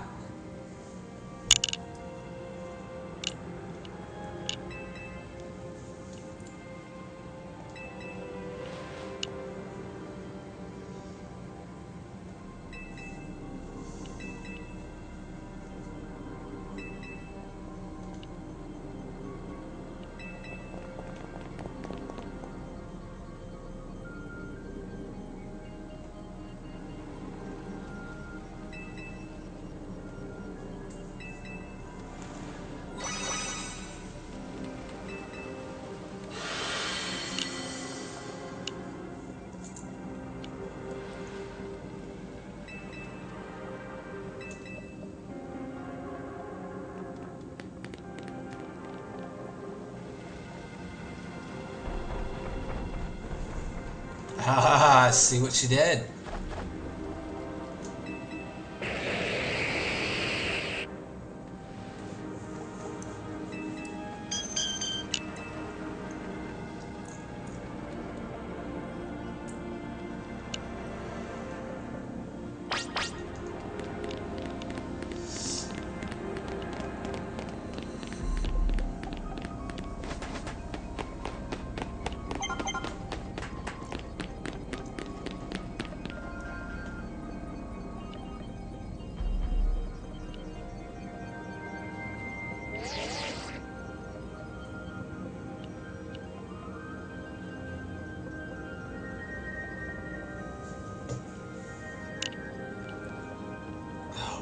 Ah, see what you did.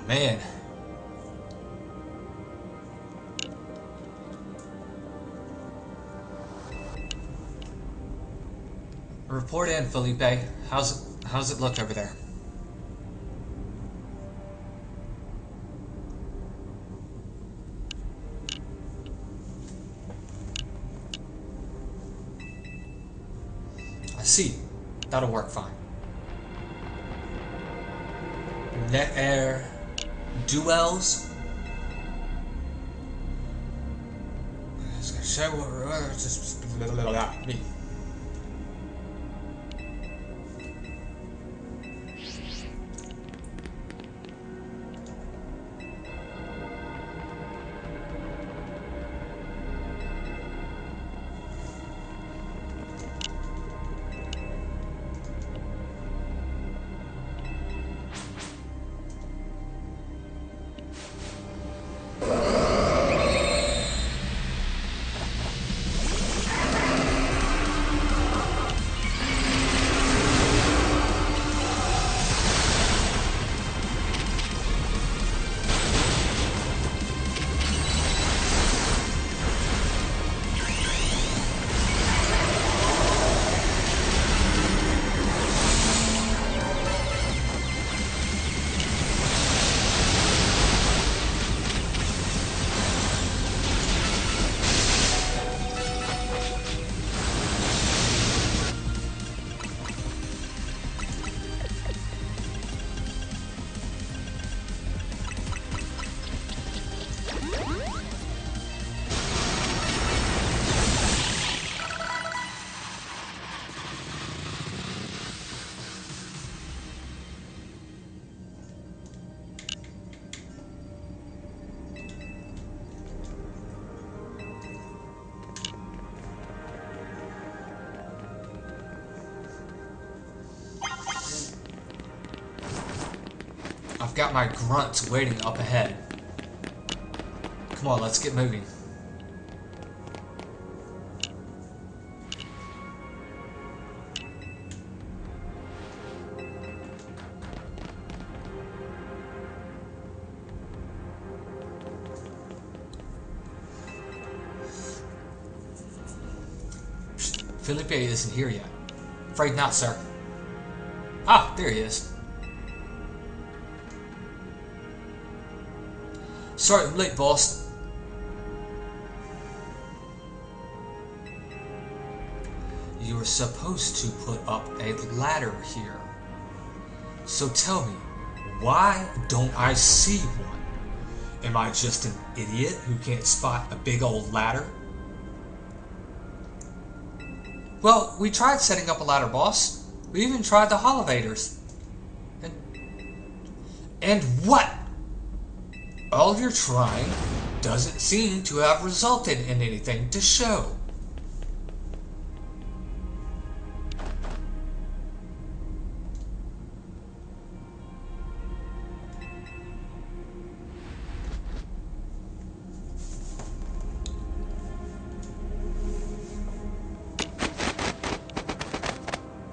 Man. Report in, Felipe. How's it look over there? I see. That'll work fine. Net air duels. It's gonna show what just me. I've got my grunts waiting up ahead. Come on, let's get moving. Felipe isn't here yet. Afraid not, sir. Ah, there he is. Sorry I'm late, boss. You were supposed to put up a ladder here. So tell me, why don't I see one? Am I just an idiot who can't spot a big old ladder? Well, we tried setting up a ladder, boss. We even tried the holovators. And what? All your trying doesn't seem to have resulted in anything to show.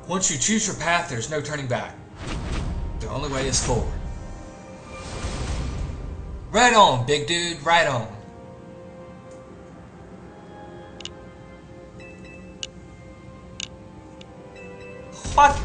Once you choose your path, there's no turning back. The only way is forward. Right on, big dude, right on. What?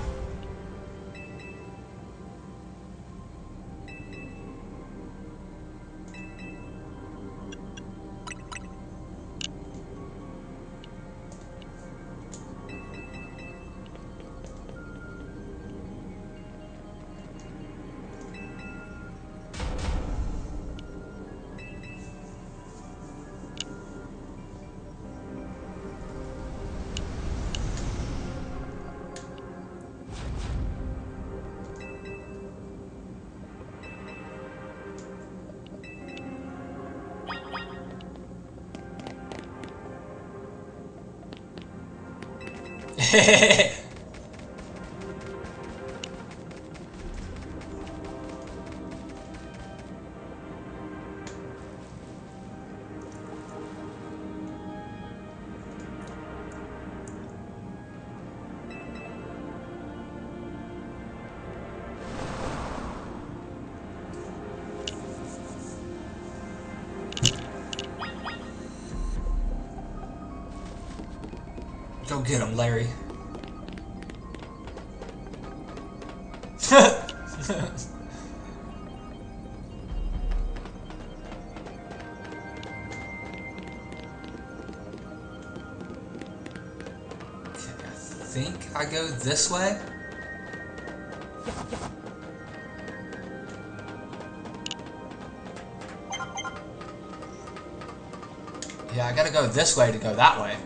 Go get him, Larry. I think I go this way. Yeah, I gotta go this way to go that way.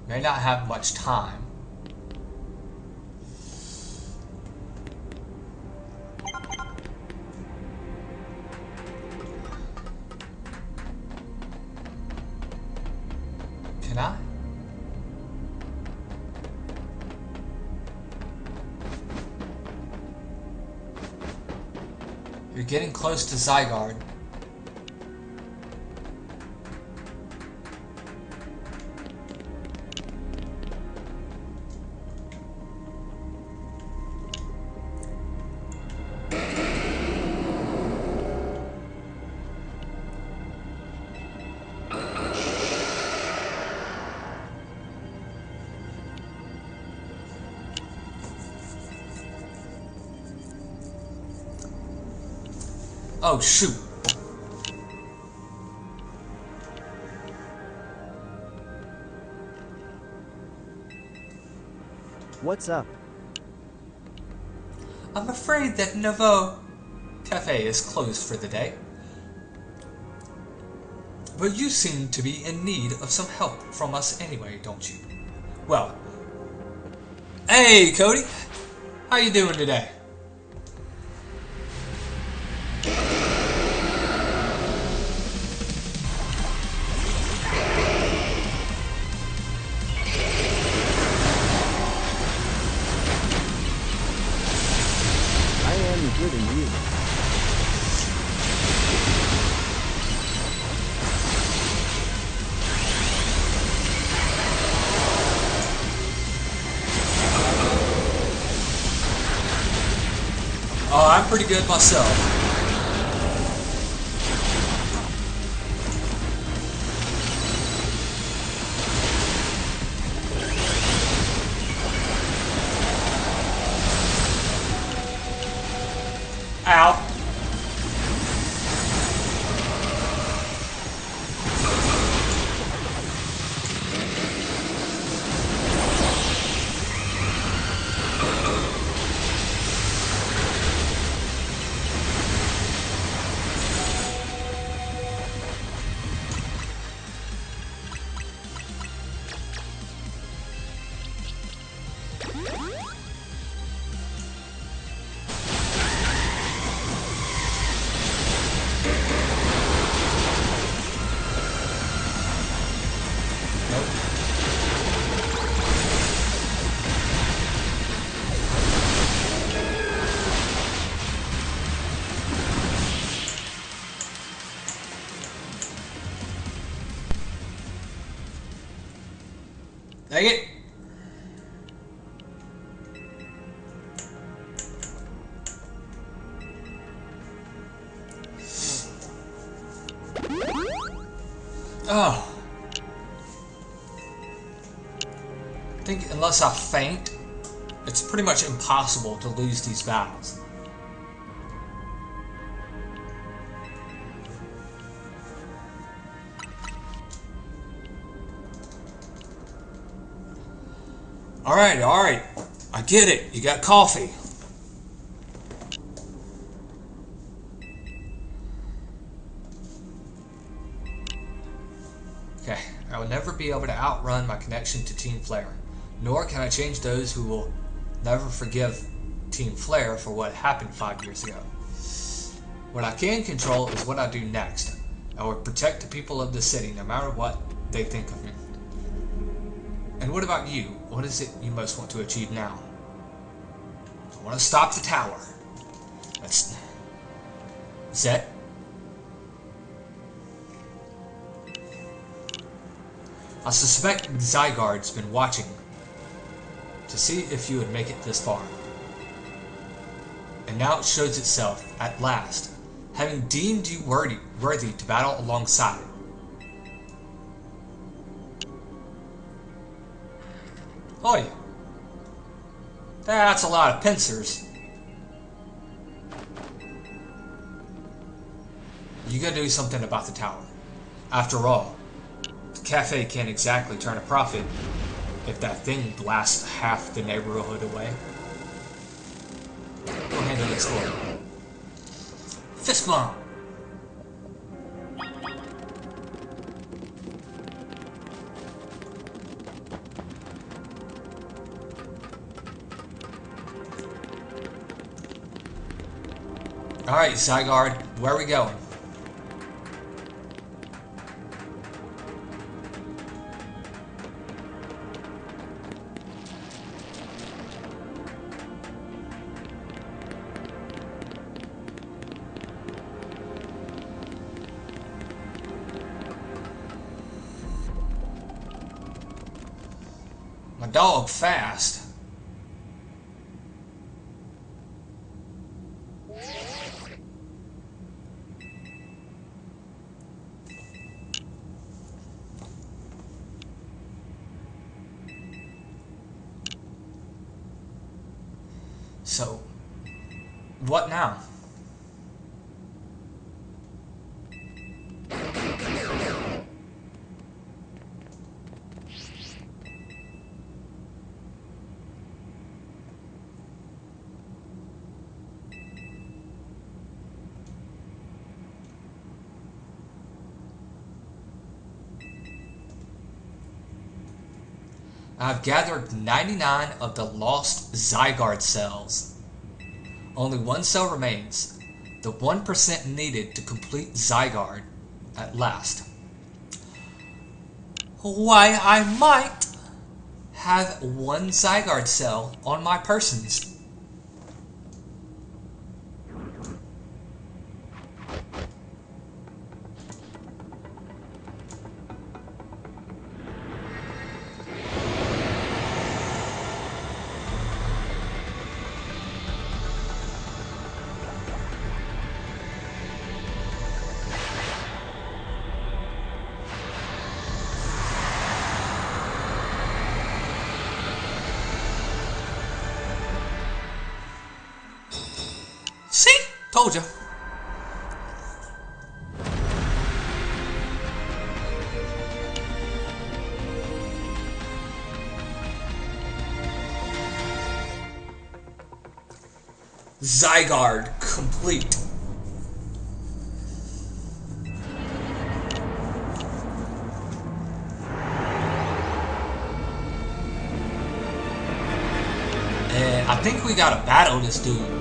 May not have much time. Can I? You're getting close to Zygarde. Oh, shoot. What's up? I'm afraid that Nouveau Cafe is closed for the day. But you seem to be in need of some help from us anyway, don't you? Well, hey, Cody. How you doing today? Good indeed. Oh, I'm pretty good myself. Ow. Dang it. Oh. I think unless I faint, it's pretty much impossible to lose these battles. Alright. I get it. You got coffee. Okay, I will never be able to outrun my connection to Team Flare, nor can I change those who will never forgive Team Flare for what happened 5 years ago. What I can control is what I do next. I will protect the people of the city no matter what they think of me. And what about you? What is it you most want to achieve now? I want to stop the tower. That's... Zet? I suspect Zygarde's been watching to see if you would make it this far. And now it shows itself, at last, having deemed you worthy to battle alongside it. Oi! That's a lot of pincers. You gotta do something about the tower. After all, the cafe can't exactly turn a profit if that thing blasts half the neighborhood away. Go handle this door. Fist bomb! Alright, Zygarde, where are we going? My dog fast. So, what now? I've gathered 99 of the lost Zygarde cells. Only one cell remains, the 1% needed to complete Zygarde at last. Why, I might have one Zygarde cell on my persons. See? Told you. Zygarde complete. And I think we gotta battle this dude.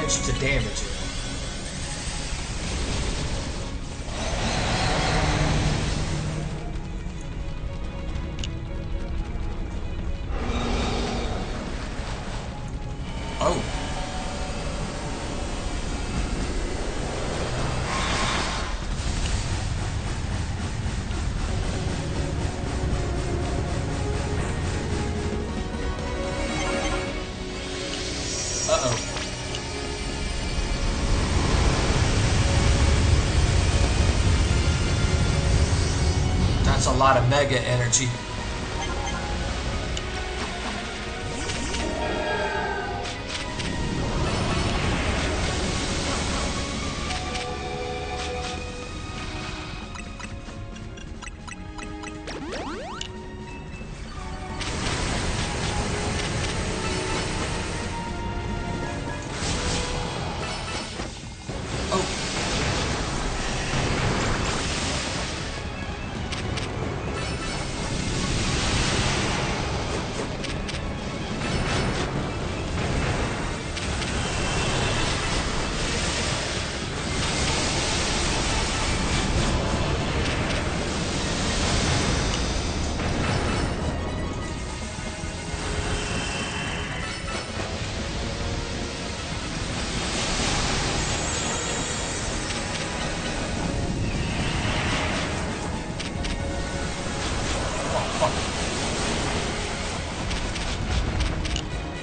damage to damage it. Oh. Uh-oh. That's a lot of mega energy.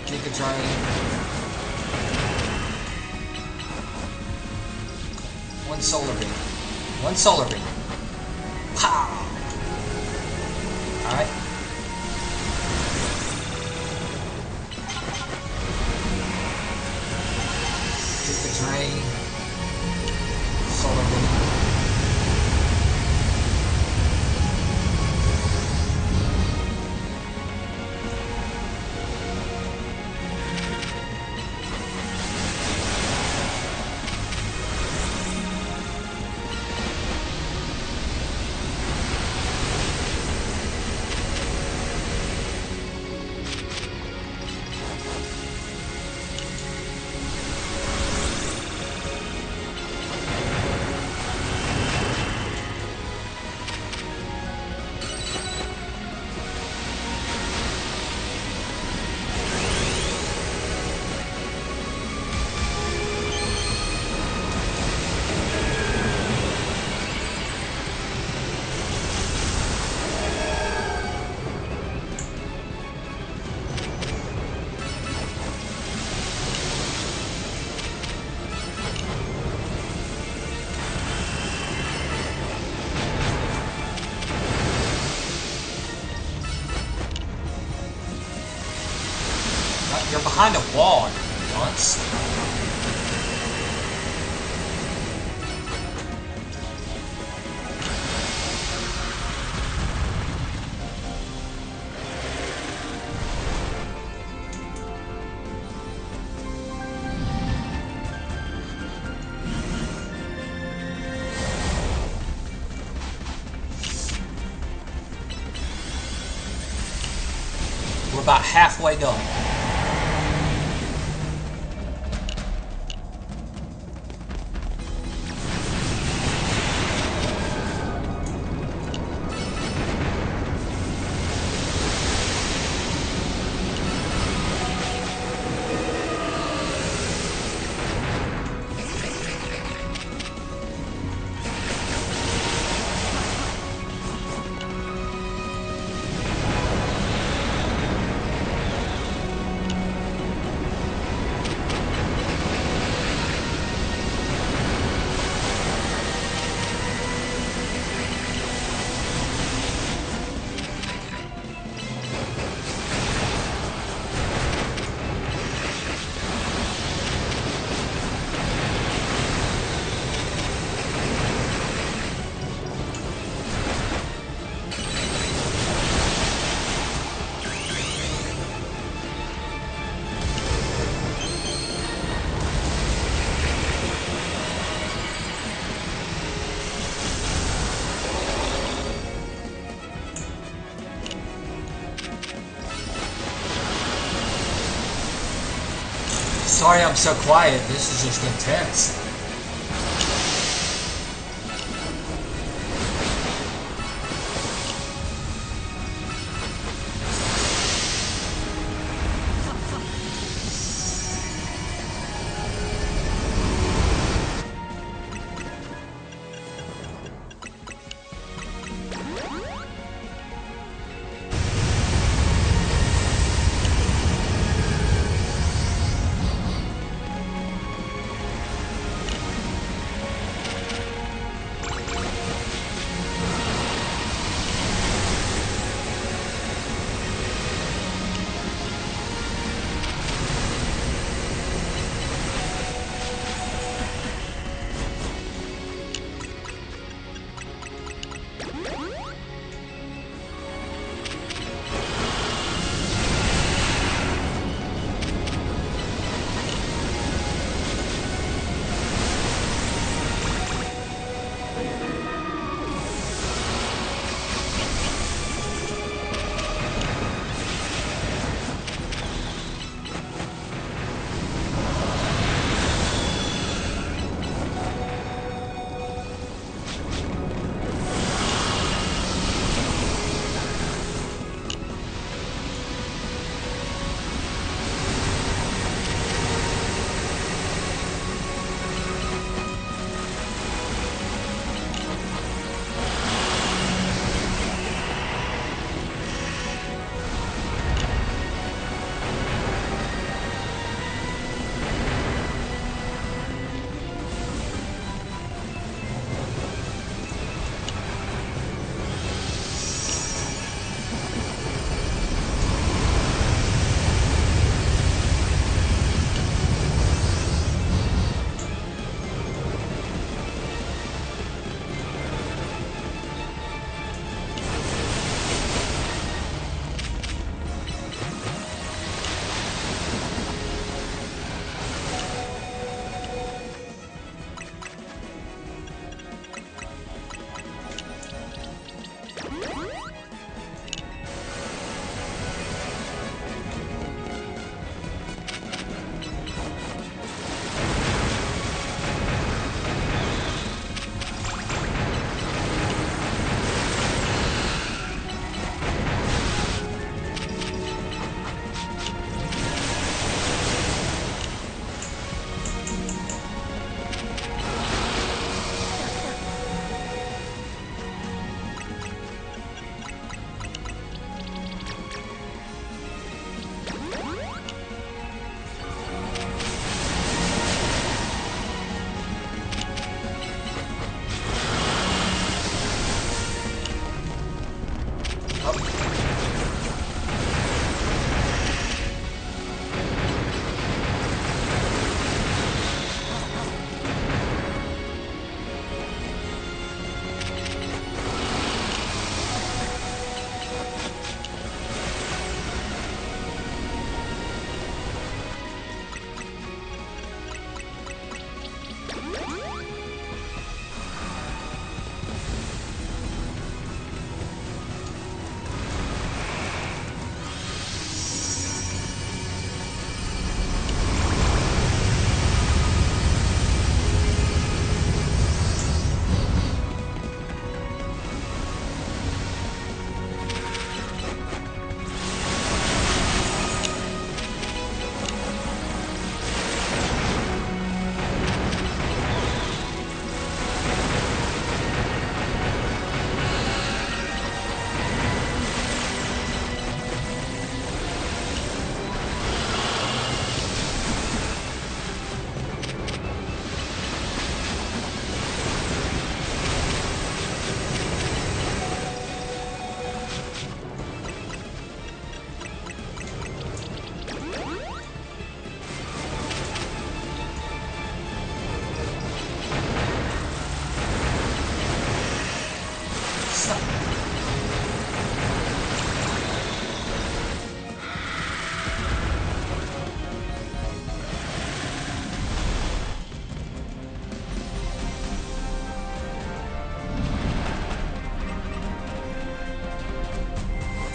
Giga Drain. One solar beam. One solar beam. Pow! Alright. Giga Drain. Solar beam. You're behind a wall once. We're about halfway done. Sorry I'm so quiet. This is just intense.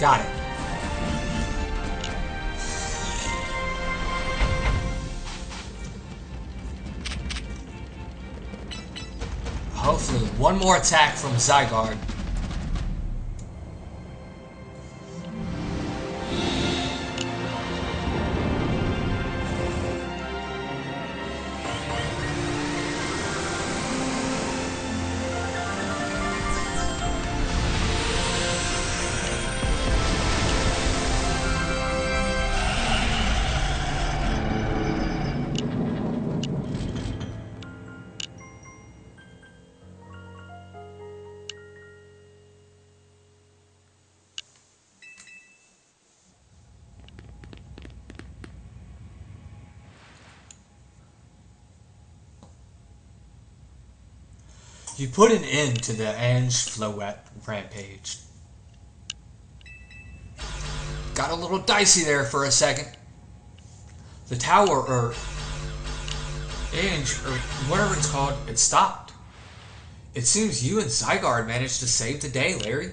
Got it. Hopefully one more attack from Zygarde. You put an end to the Ange Floette rampage. Got a little dicey there for a second. The tower, or Ange, or whatever it's called, it stopped. It seems you and Zygarde managed to save the day, Larry.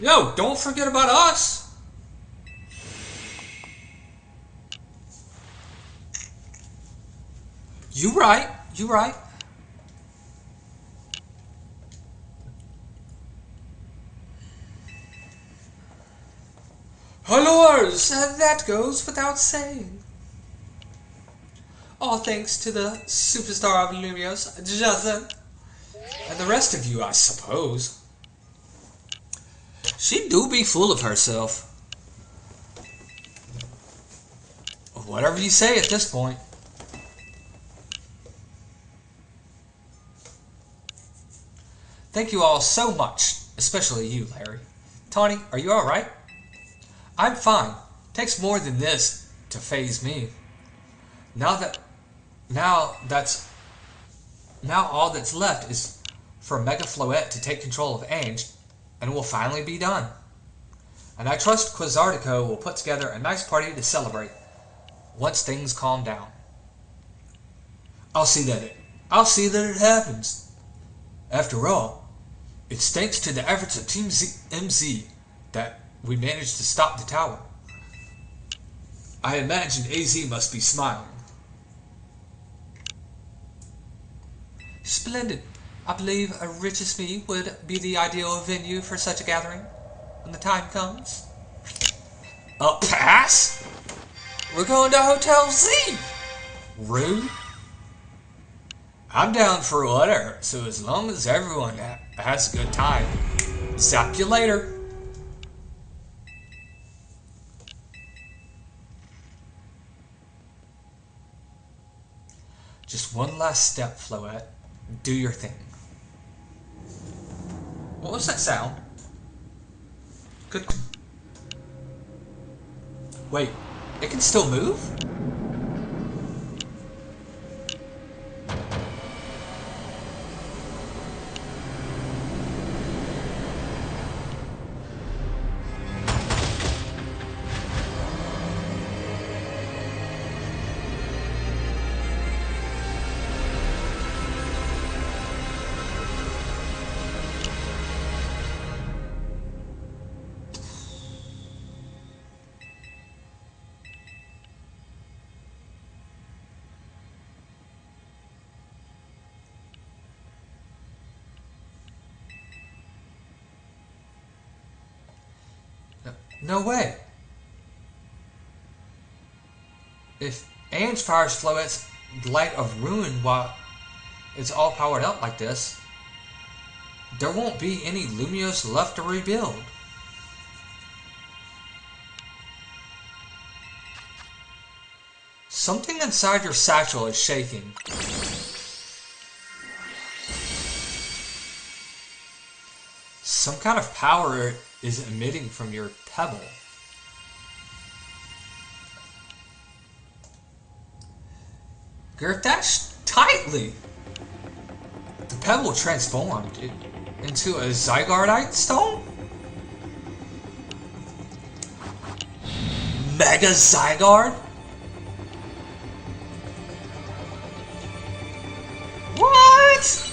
Yo, don't forget about us! You right. You right. Allures, that goes without saying. All thanks to the superstar of Lumios, Justin. And the rest of you, I suppose. She do be full of herself. Whatever you say at this point. Thank you all so much, especially you, Larry. Tawny, are you alright? I'm fine. Takes more than this to faze me. Now all that's left is for Mega Floette to take control of Ange, and we'll finally be done. And I trust Quasartico will put together a nice party to celebrate once things calm down. I'll see that it happens. After all, it's thanks to the efforts of Team MZ that we managed to stop the tower. I imagine AZ must be smiling. Splendid. I believe a rich as me would be the ideal venue for such a gathering when the time comes. A pass? We're going to Hotel Z! Rude. I'm down for whatever, so as long as everyone has a good time. Zap you later. Just one last step, Floette. Do your thing. What was that sound? Good. Wait, it can still move? No way. If Ange fires Floette's Light of Ruin while it's all powered up like this, there won't be any Lumios left to rebuild. Something inside your satchel is shaking. Some kind of power is emitting from your pebble. Gerthash tightly. The pebble transformed into a Zygardeite stone? Mega Zygarde? What?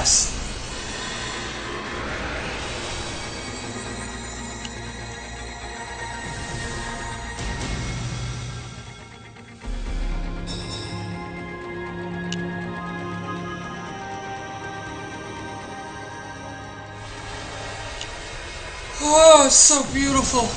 Yes! Oh, it's so beautiful.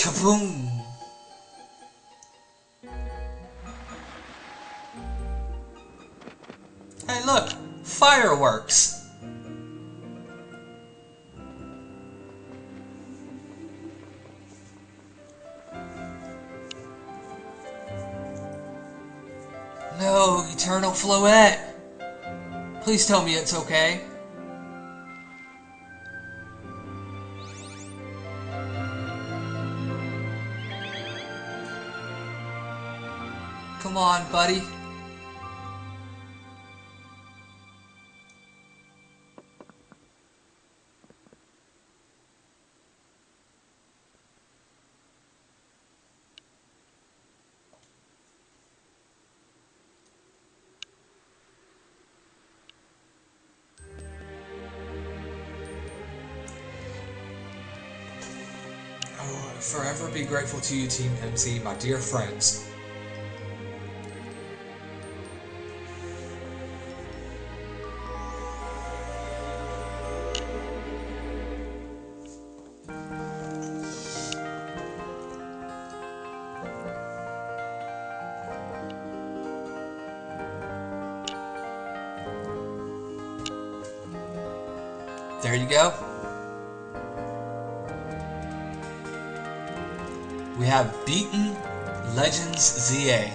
Kaboom! Hey look! Fireworks! No, Eternal Floette! Please tell me it's okay. Come on, buddy. Oh, I'll forever be grateful to you, Team MC, my dear friends. There you go. We have beaten Legends ZA.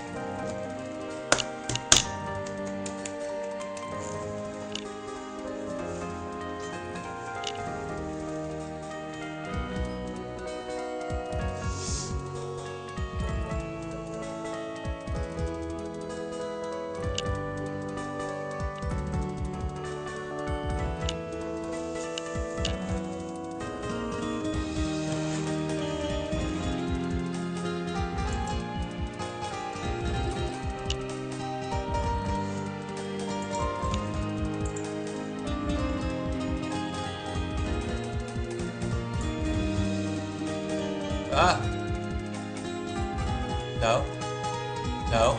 No. No.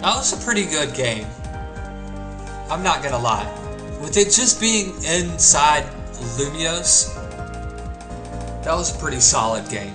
That was a pretty good game. I'm not gonna lie. With it just being inside Lumiose, that was a pretty solid game.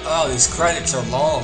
Oh, these credits are long.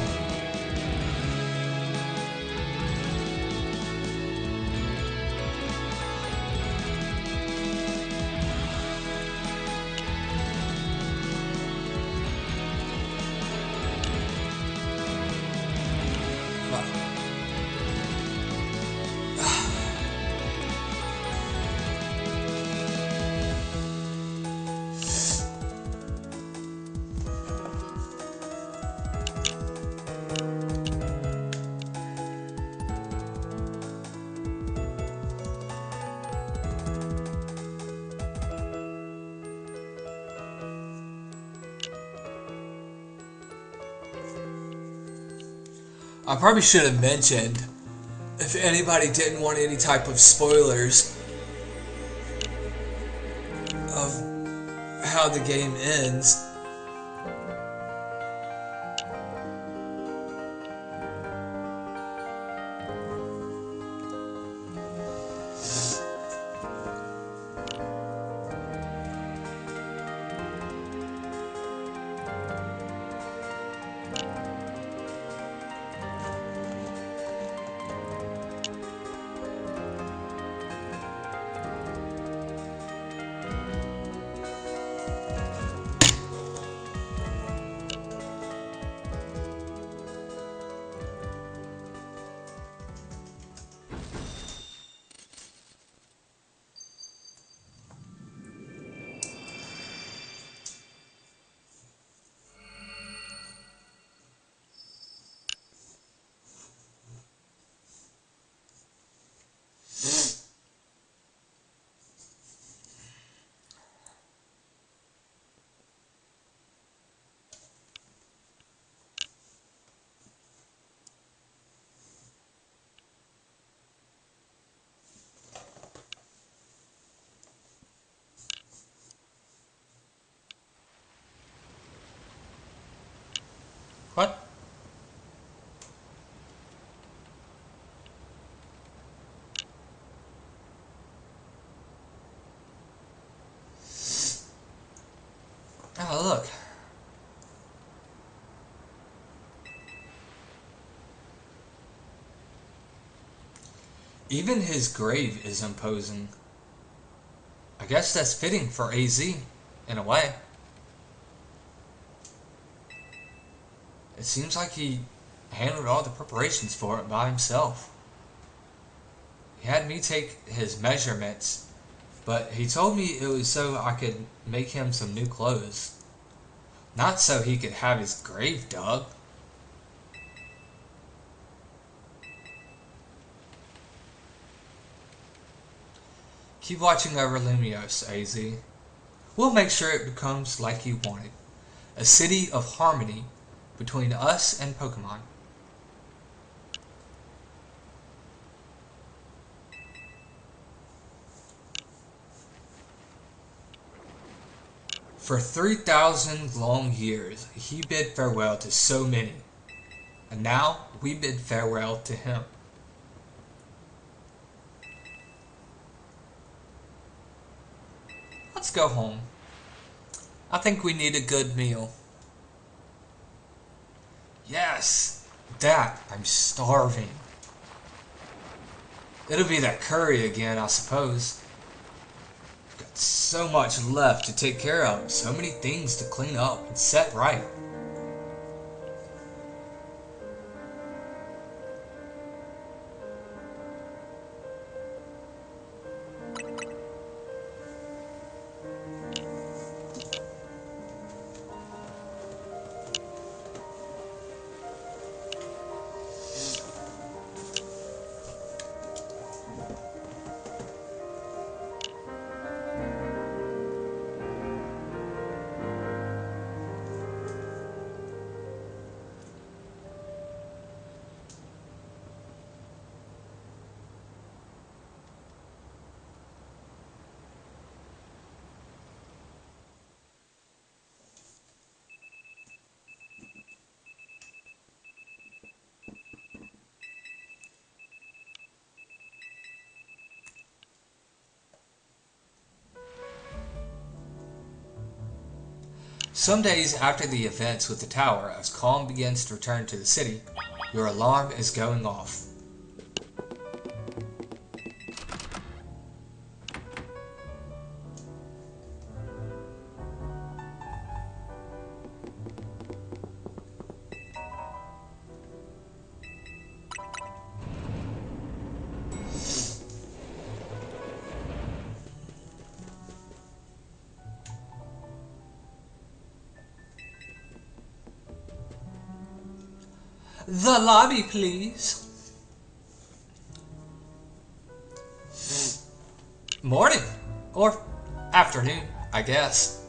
I probably should have mentioned, if anybody didn't want any type of spoilers of how the game ends. What? Oh, look. Even his grave is imposing. I guess that's fitting for AZ, in a way. It seems like he handled all the preparations for it by himself. He had me take his measurements, but he told me it was so I could make him some new clothes. Not so he could have his grave dug. Keep watching over Lumios, AZ. We'll make sure it becomes like you wanted. A city of harmony between us and Pokemon. For 3,000 long years, he bid farewell to so many, and now we bid farewell to him. Let's go home. I think we need a good meal. Yes, that. I'm starving. It'll be that curry again, I suppose. Got so much left to take care of, so many things to clean up and set right. Some days after the events with the tower, as calm begins to return to the city, your alarm is going off. The lobby, please. Morning. Or afternoon, I guess.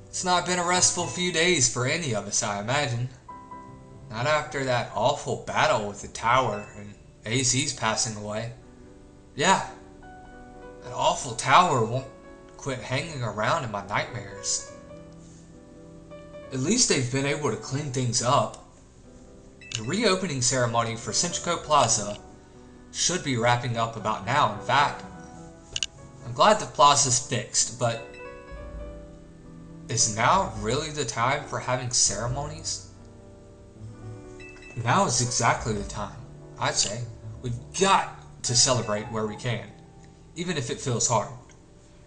It's not been a restful few days for any of us, I imagine. Not after that awful battle with the tower and AZ's passing away. Yeah, that awful tower won't quit hanging around in my nightmares. At least they've been able to clean things up. The reopening ceremony for Centrico Plaza should be wrapping up about now. In fact, I'm glad the plaza's fixed, but is now really the time for having ceremonies? Now is exactly the time, I'd say. We've got to celebrate where we can, even if it feels hard.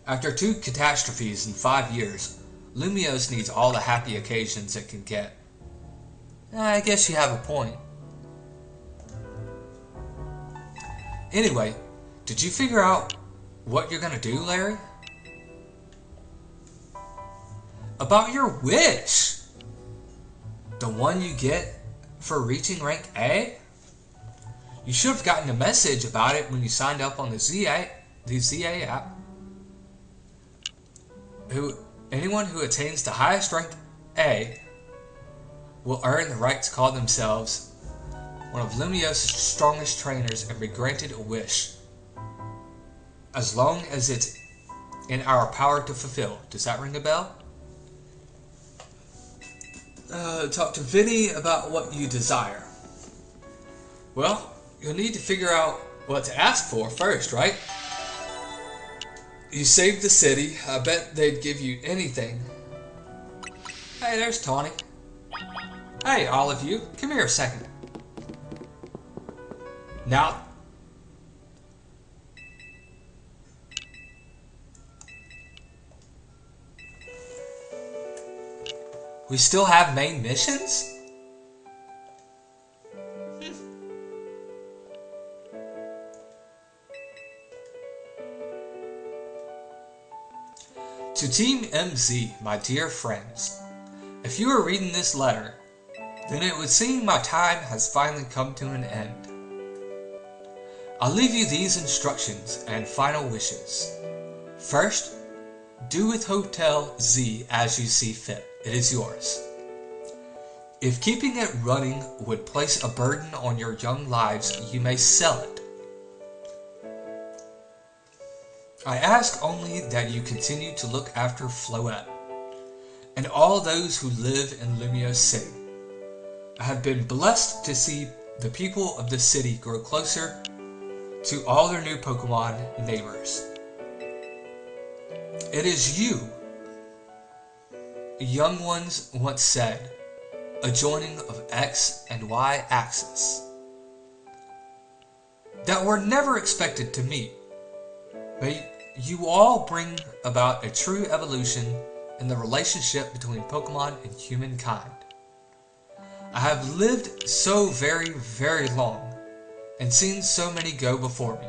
After 2 catastrophes in 5 years, Lumiose needs all the happy occasions it can get. I guess you have a point. Anyway, did you figure out what you're gonna do, Larry? About your wish! The one you get for reaching rank A? You should have gotten a message about it when you signed up on the ZA app. Anyone who attains the highest rank A will earn the right to call themselves one of Lumiose's strongest trainers and be granted a wish, as long as it's in our power to fulfill. Does that ring a bell? Talk to Vinny about what you desire. Well, you'll need to figure out what to ask for first, right? You saved the city. I bet they'd give you anything. Hey, there's Tawny. Hey, all of you, come here a second. Now, we still have main missions? To Team MZ, my dear friends, if you are reading this letter, then it would seem my time has finally come to an end. I'll leave you these instructions and final wishes. First, do with Hotel Z as you see fit. It is yours. If keeping it running would place a burden on your young lives, you may sell it. I ask only that you continue to look after Floette and all those who live in Lumiose City. I have been blessed to see the people of the city grow closer to all their new Pokemon neighbors. It is you, young ones once said, a joining of X and Y axis, that were never expected to meet. May you all bring about a true evolution in the relationship between Pokemon and humankind. I have lived so very, very long and seen so many go before me.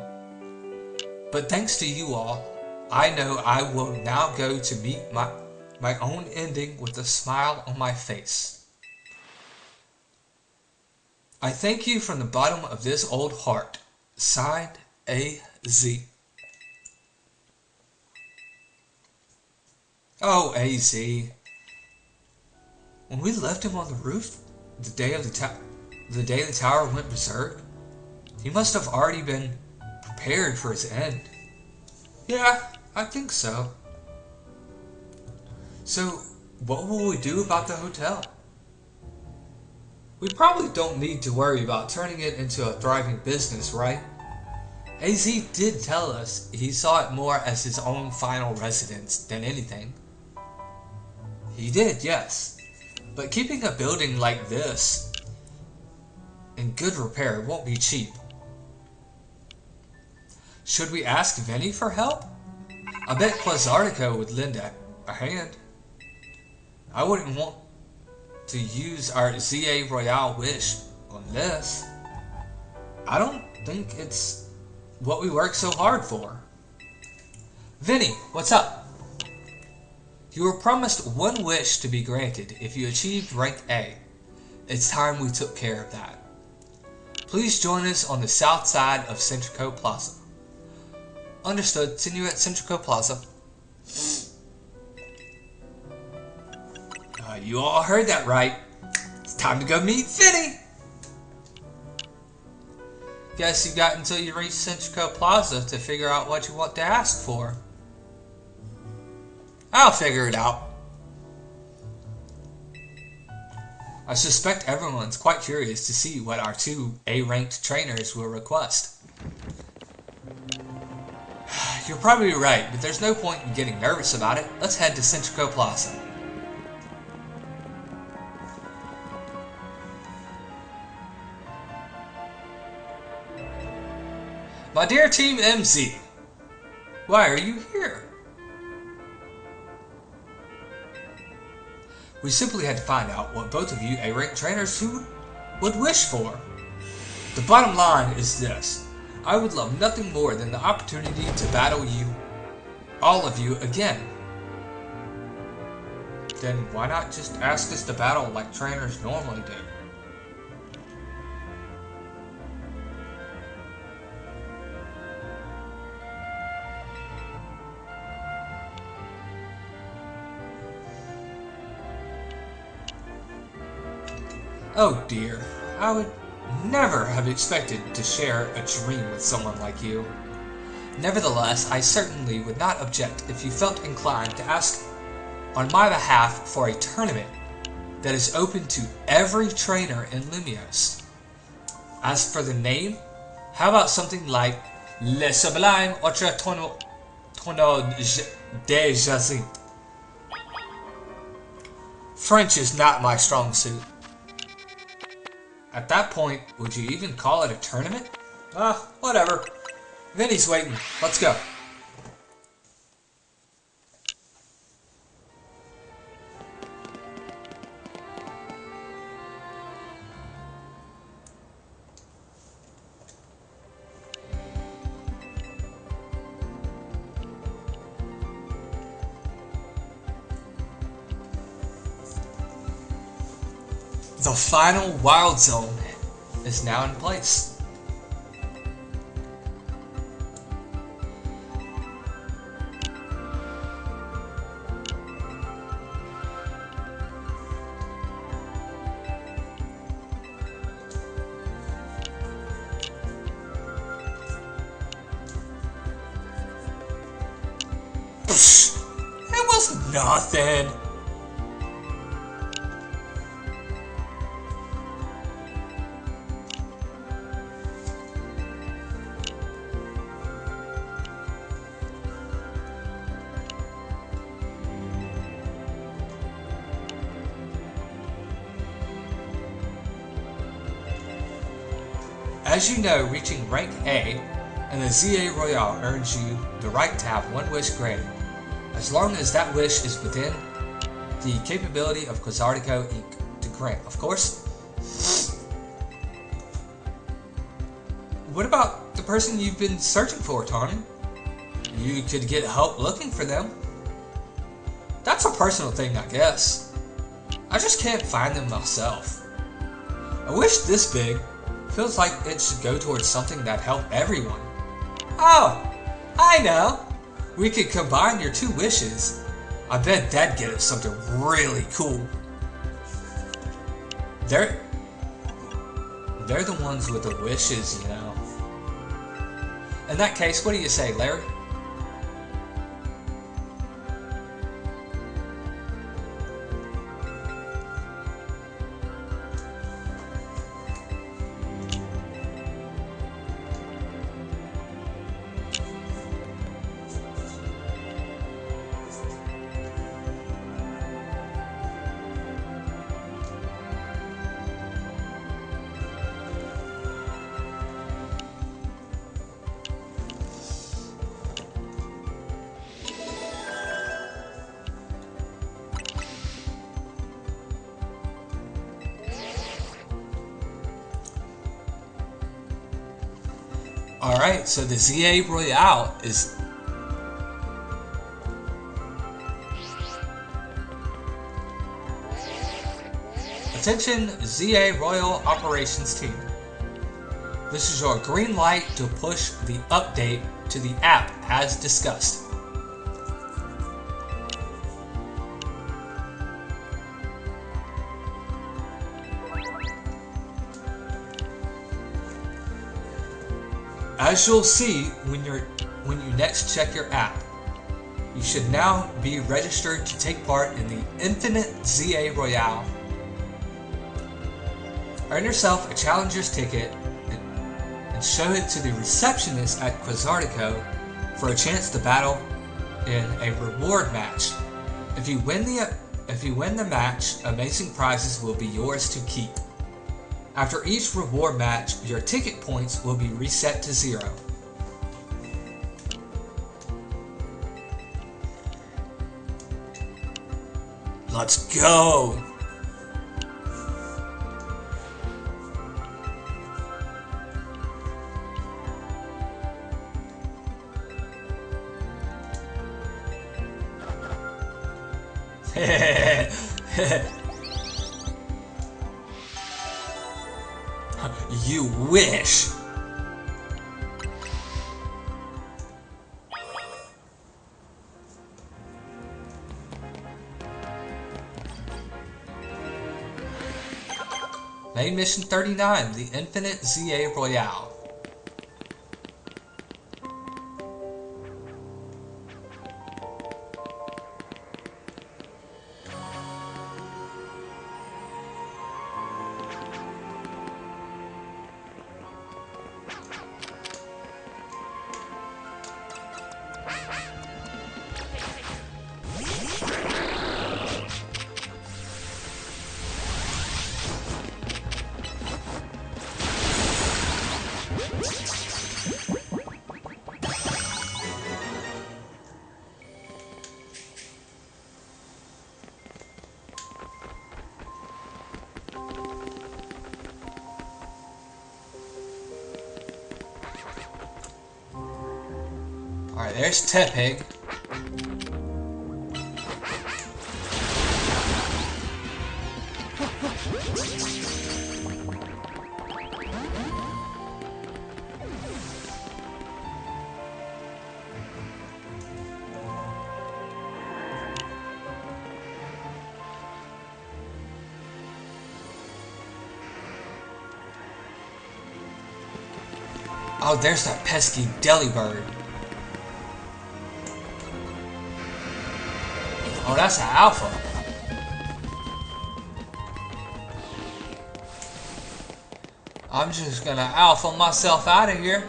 But thanks to you all, I know I will now go to meet my own ending with a smile on my face. I thank you from the bottom of this old heart. Signed, AZ. Oh, AZ. When we left him on the roof, the day the tower went berserk, he must have already been prepared for his end. Yeah, I think so. So, what will we do about the hotel? We probably don't need to worry about turning it into a thriving business, right? AZ did tell us he saw it more as his own final residence than anything. He did, yes. But keeping a building like this in good repair won't be cheap. Should we ask Vinny for help? I bet Quasartico would lend a hand. I wouldn't want to use our ZA Royale wish on this. I don't think it's what we work so hard for. Vinny, what's up? You were promised one wish to be granted if you achieved rank A. It's time we took care of that. Please join us on the south side of Centrico Plaza. Understood. See you at Centrico Plaza. You all heard that right. It's time to go meet Vinny. Guess you got until you reach Centrico Plaza to figure out what you want to ask for. I'll figure it out. I suspect everyone's quite curious to see what our two A-ranked trainers will request. You're probably right, but there's no point in getting nervous about it. Let's head to Centrico Plaza. My dear Team MZ, why are you here? We simply had to find out what both of you A-ranked trainers would wish for. The bottom line is this. I would love nothing more than the opportunity to battle you, all of you, again. Then why not just ask us to battle like trainers normally do? Oh dear, I would never have expected to share a dream with someone like you. Nevertheless, I certainly would not object if you felt inclined to ask on my behalf for a tournament that is open to every trainer in Lumios. As for the name, how about something like Le Sublime Ultra Tournoi de Jacinthe? French is not my strong suit. At that point, would you even call it a tournament? Whatever. Vinny's waiting. Let's go. The final Wild Zone is now in place. Psh, it was nothing. As you know, reaching rank A and the ZA Royale earns you the right to have one wish granted, as long as that wish is within the capability of Quasartico Inc. to grant, of course. What about the person you've been searching for, Tawny? You could get help looking for them. That's a personal thing, I guess. I just can't find them myself. A wish this big feels like it should go towards something that helped everyone. Oh, I know. We could combine your two wishes. I bet that'd get us something really cool. They're the ones with the wishes, you know. In that case, what do you say, Larry? Alright, so the ZA Royale is... Attention ZA Royal Operations Team. This is your green light to push the update to the app as discussed. As you'll see when you next check your app, you should now be registered to take part in the Infinite ZA Royale. Earn yourself a challenger's ticket and show it to the receptionist at Quasartico for a chance to battle in a reward match. If you win the match, amazing prizes will be yours to keep. After each reward match, your ticket points will be reset to 0. Let's go! You wish! Main Mission 39, the Infinite ZA Royale. Alright, there's Tepig. Oh, there's that pesky Delibird. Oh, that's an alpha. I'm just gonna alpha myself out of here.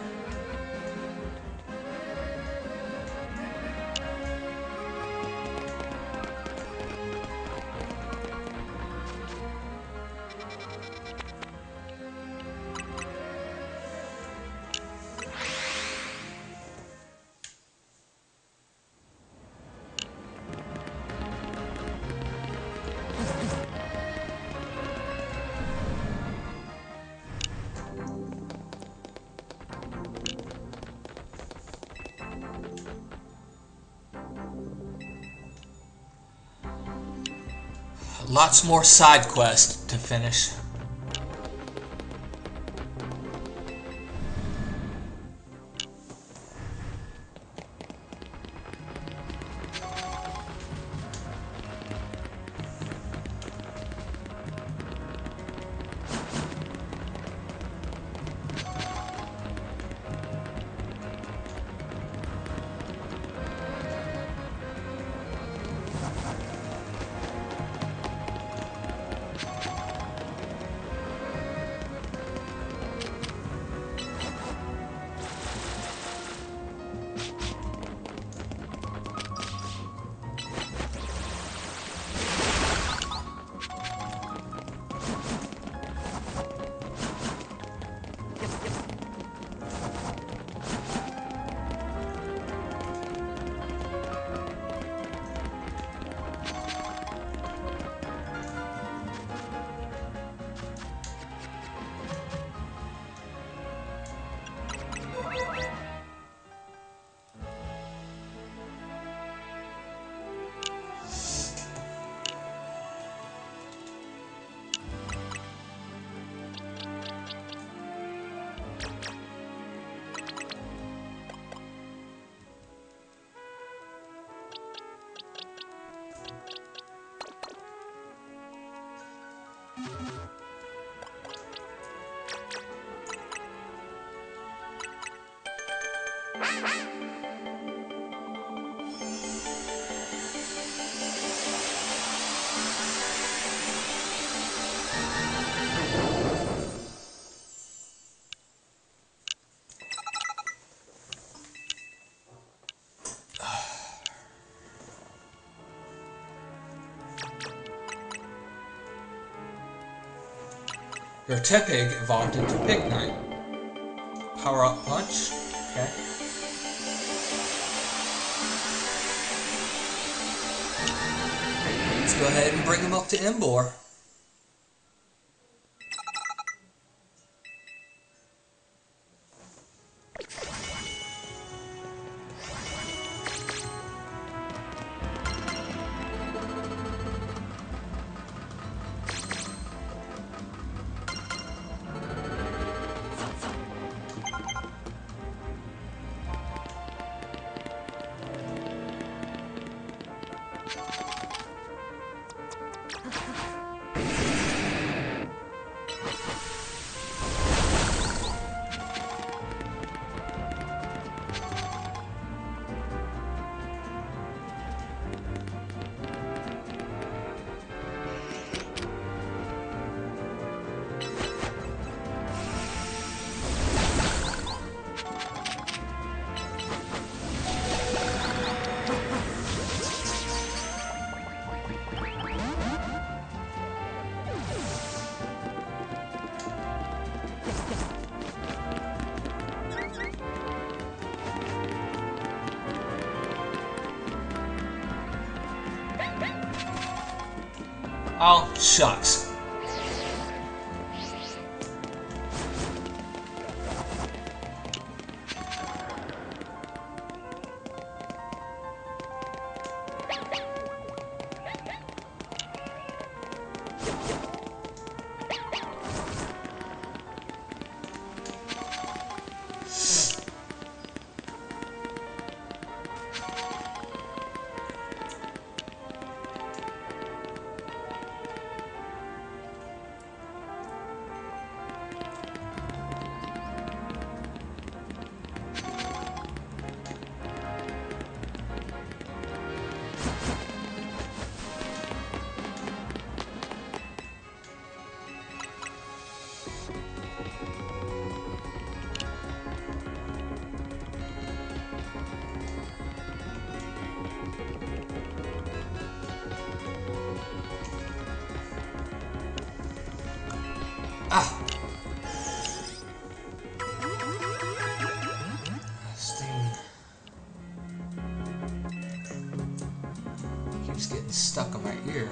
Lots more side quests to finish. Your Tepig evolved into Pignite. Power up punch. Okay. Let's go ahead and bring him up to Embor. Oh, shucks. Ah! This thing keeps getting stuck in my ear.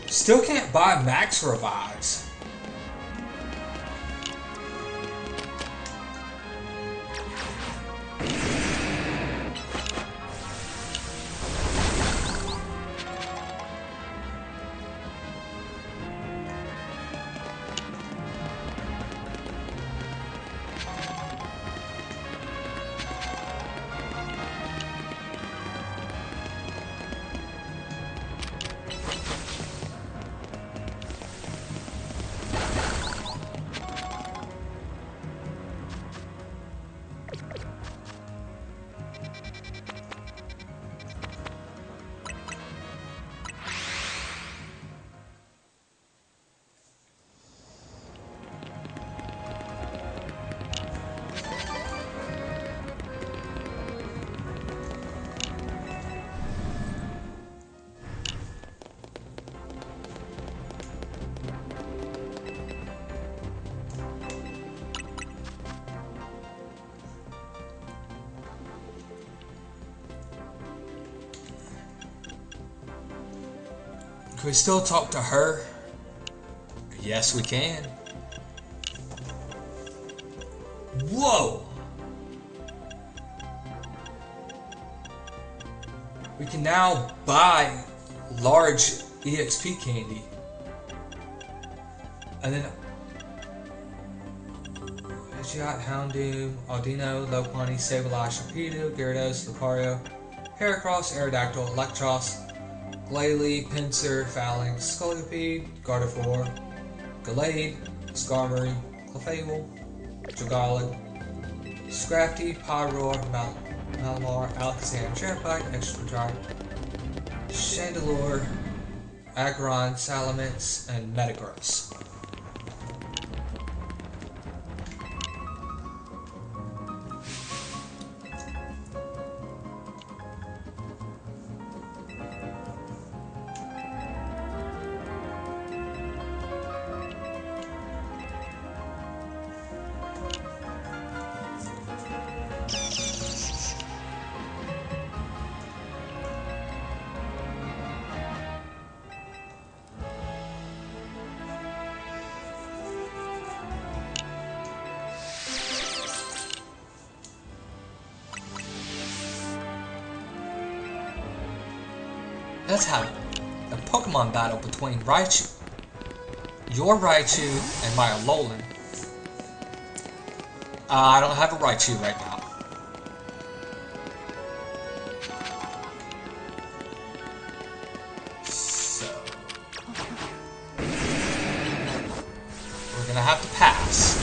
Still can't buy max revives. Can we still talk to her? Yes, we can. Whoa! We can now buy large EXP candy. And then Pidgeot, Houndoom, Audino, Lopunny, Sableye, Sharpedo, Gyarados, Lucario, Heracross, Aerodactyl, Electros, Glalie, Pinsir, Phalanx, Scolipede, Gardevoir, Gallade, Skarmory, Clefable, Dragalad, Scrafty, Pyroar, Malamar, Alakazam, Drampa, Extra Dry, Chandelure, Aggron, Salamence, and Metagross. Let's have a Pokemon battle between Raichu, your Raichu, and my Alolan. I don't have a Raichu right now. So we're gonna have to pass.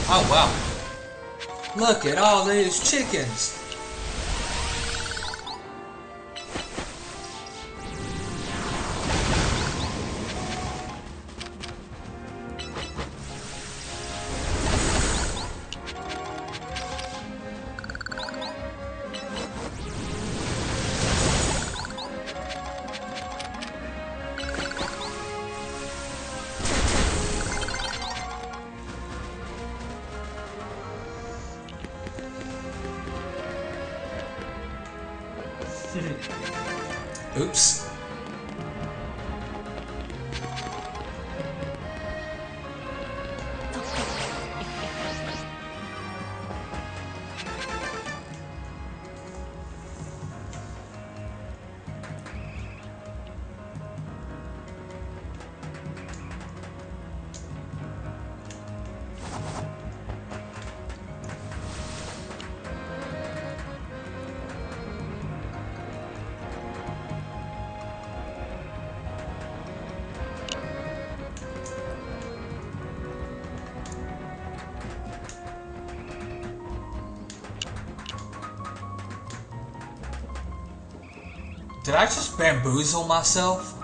Oh wow. Look at all these chickens. Oops. Did I just bamboozle myself?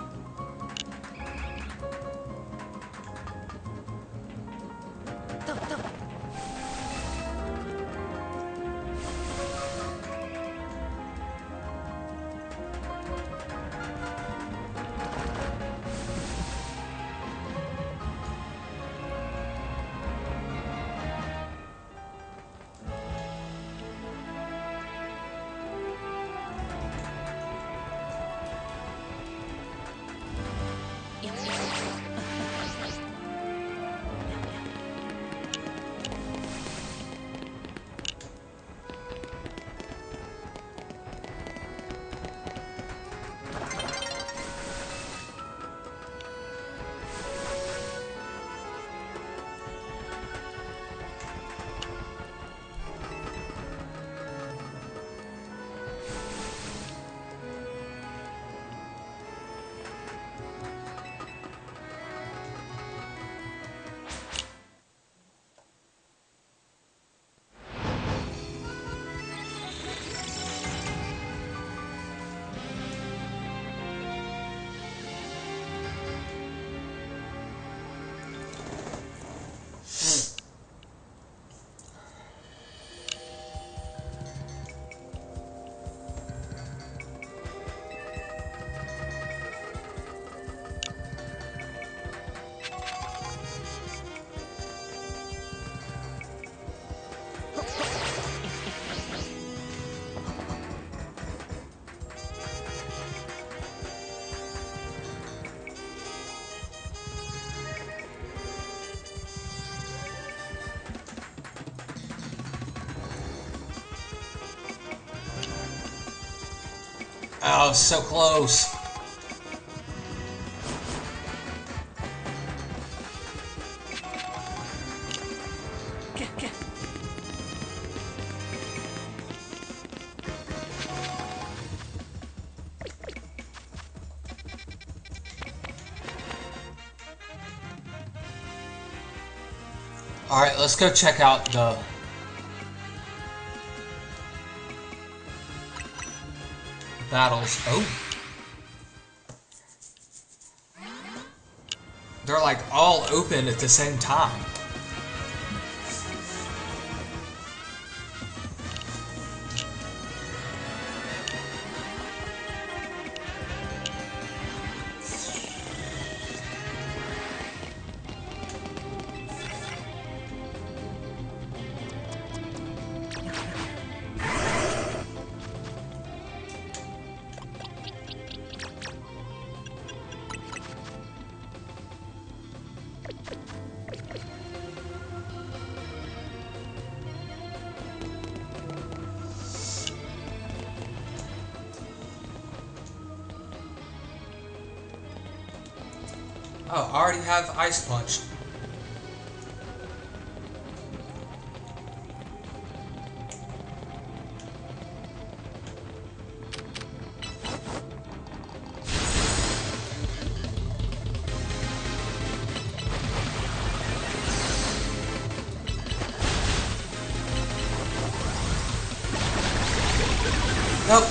Oh, so close. Alright, let's go check out the battles. Oh. They're like all open at the same time. Oh, I already have Ice Punch. Nope.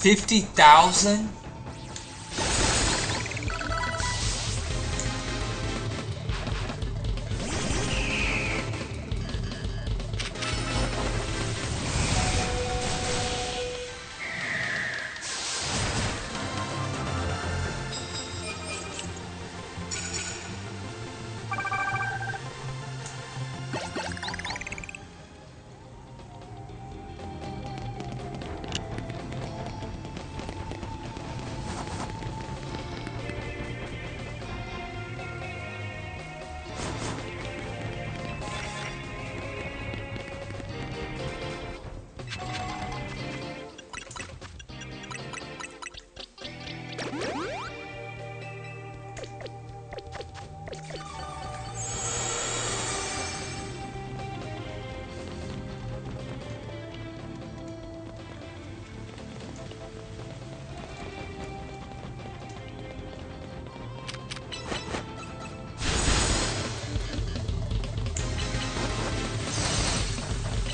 $50,000?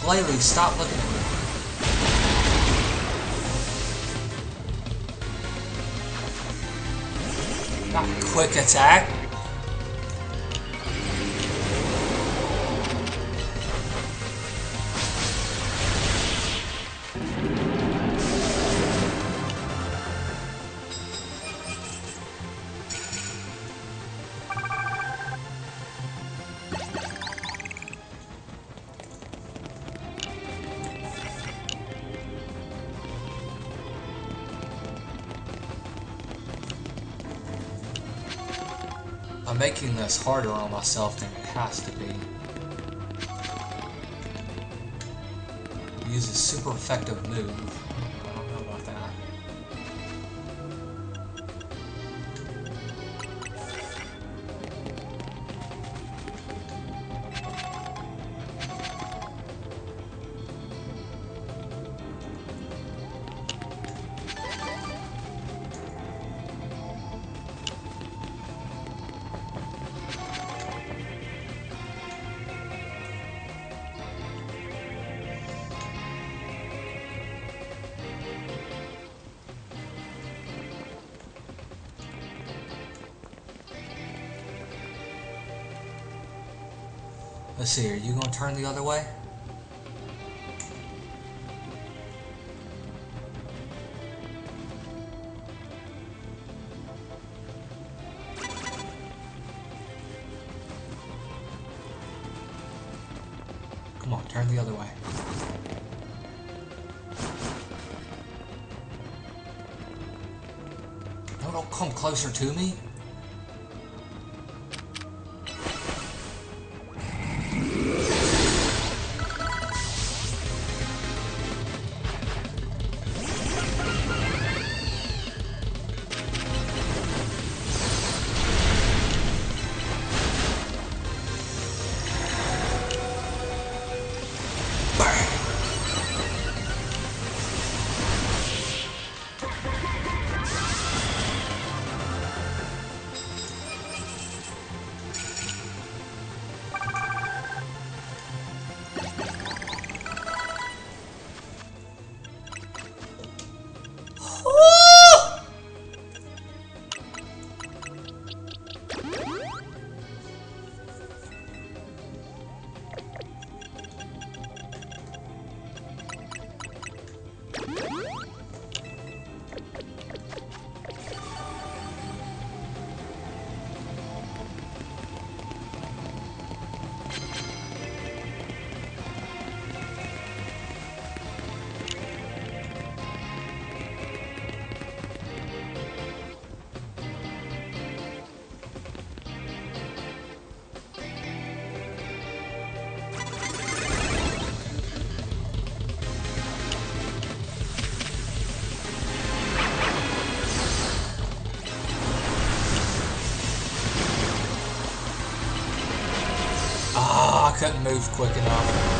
Glalie, stop looking at me. Not quick attack. I'm making this harder on myself than it has to be. Use a super effective move. I don't know about that. Let's see, are you gonna turn the other way? Come on, turn the other way. No, don't come closer to me. Ah, I couldn't move quick enough.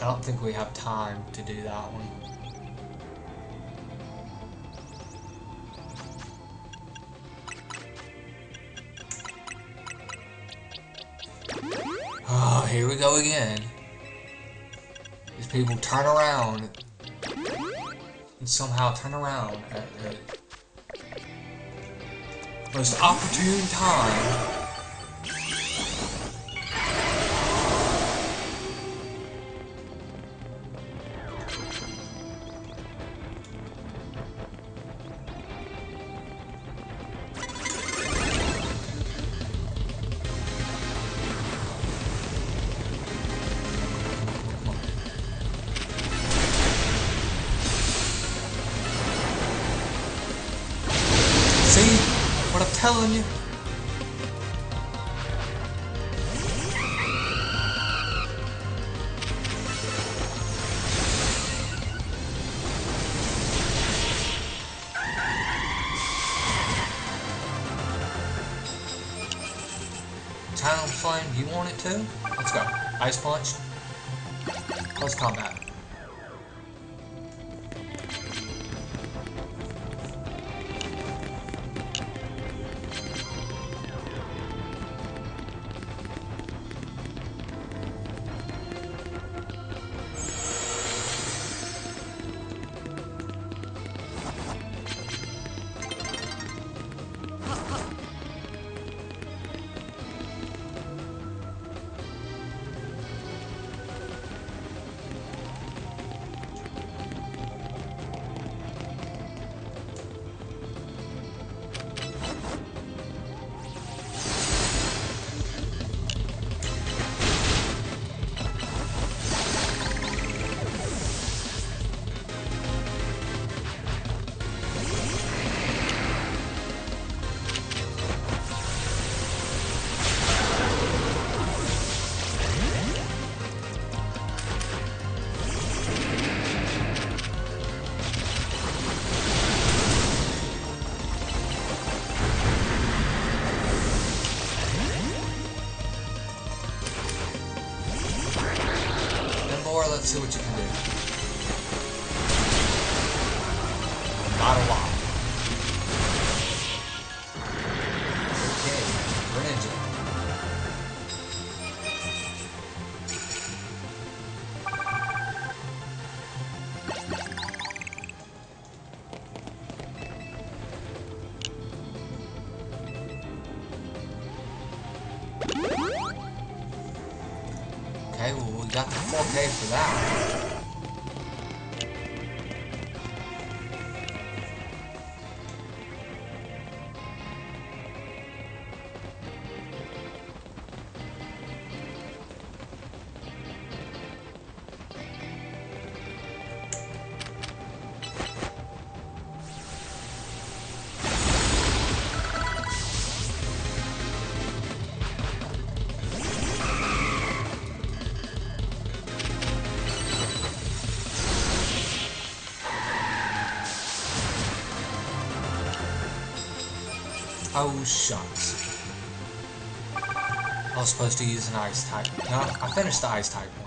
I don't think we have time to do that one. Oh, here we go again. These people turn around and somehow turn around at the most opportune time. telling you. Talon Flame, you want it too? Let's go. Ice Punch. Close combat. Let's see what you can do. Not a lot. Okay, Greninja. Okay, well we got the 4K for that. Oh, shucks. I was supposed to use an ice type. No, I finished the ice type one.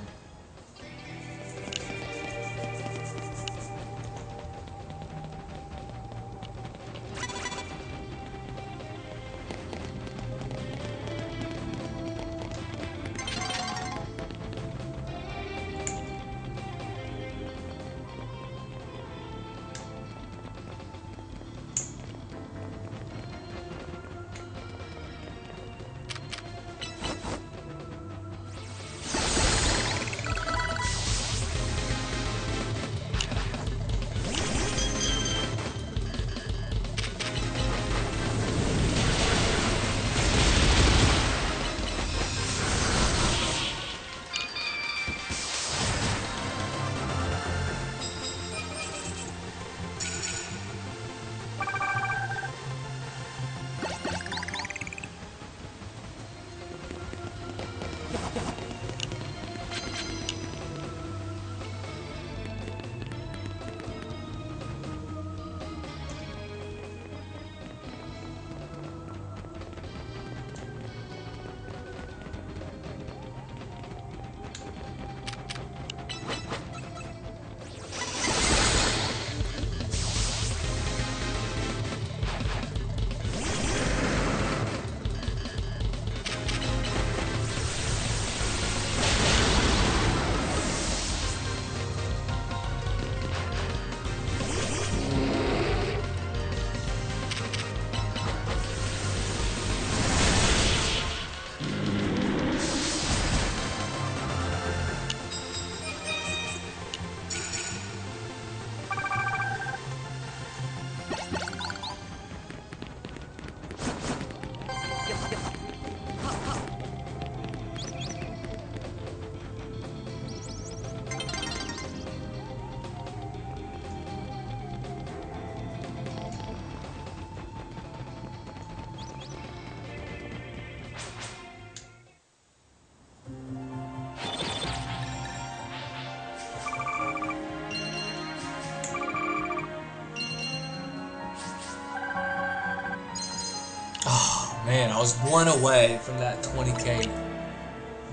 Man, I was one away from that 20K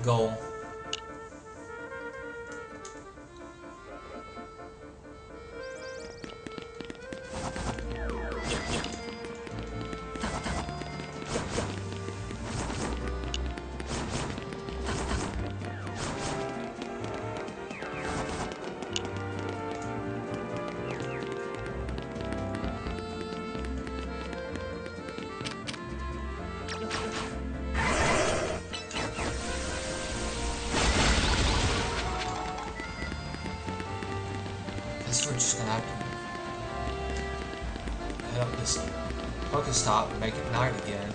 goal. We're just gonna have to head up this Pokestop and make it night again.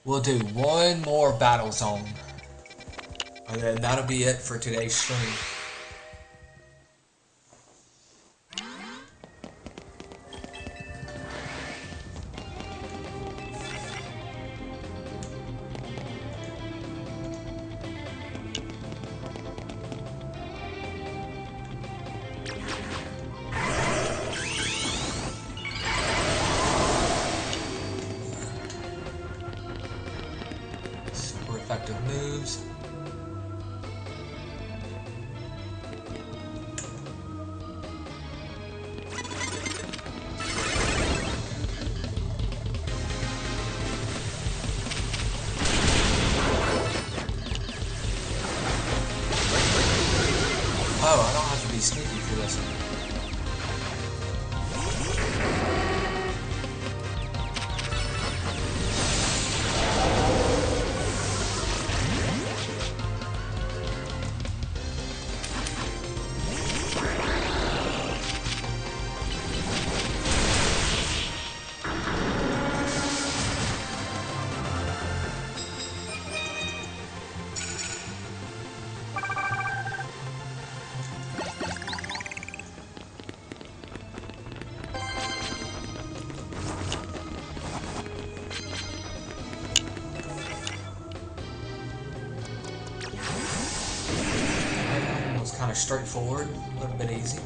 We'll do one more battle zone, and then that'll be it for today's stream. Super effective moves. Oh, I don't have to be sneaky for this one. Kind of straightforward, a little bit easy.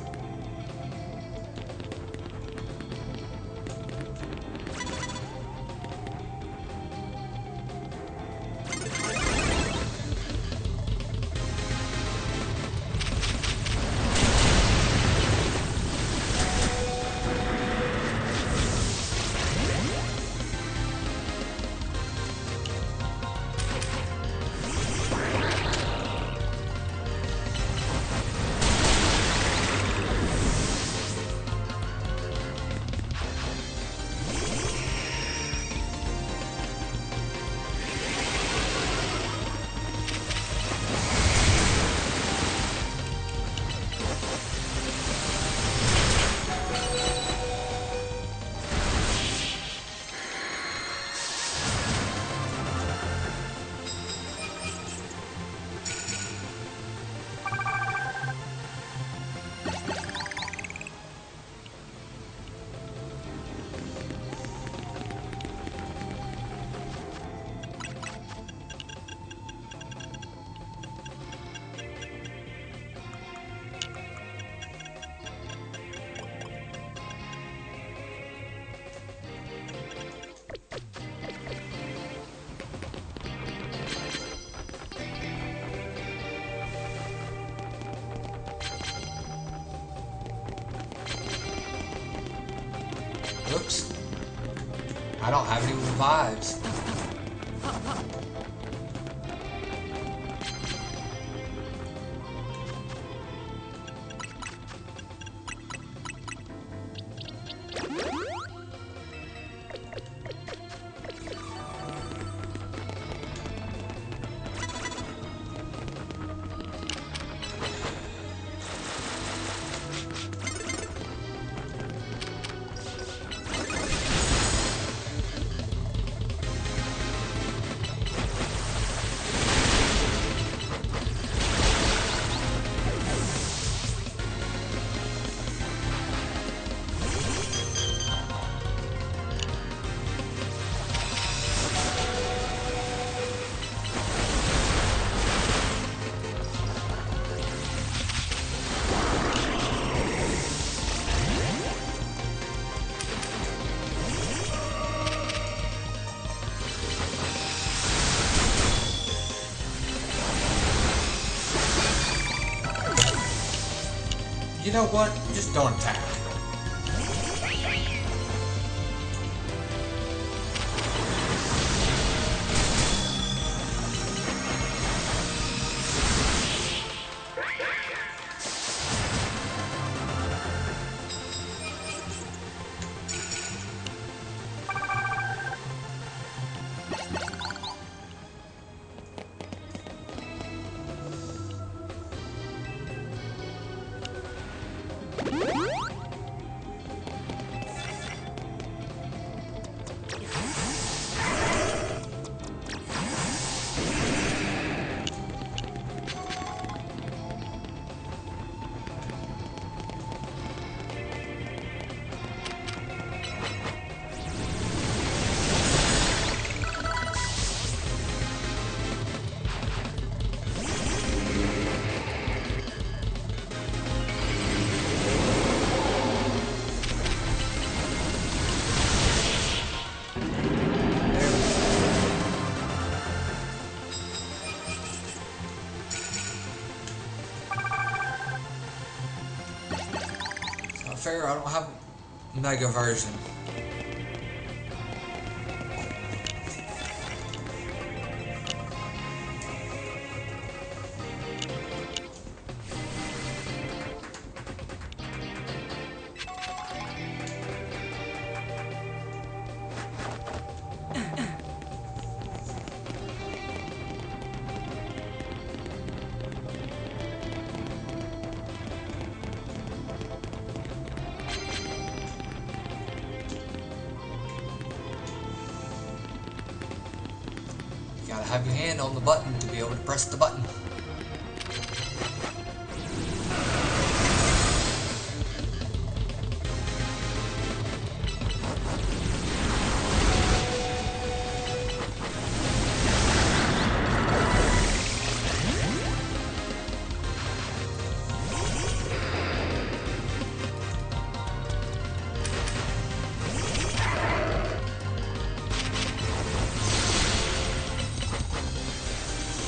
I don't have any revives. You know what? Just don't attack. Fair, I don't have Mega version. Gotta have your hand on the button to be able to press the button.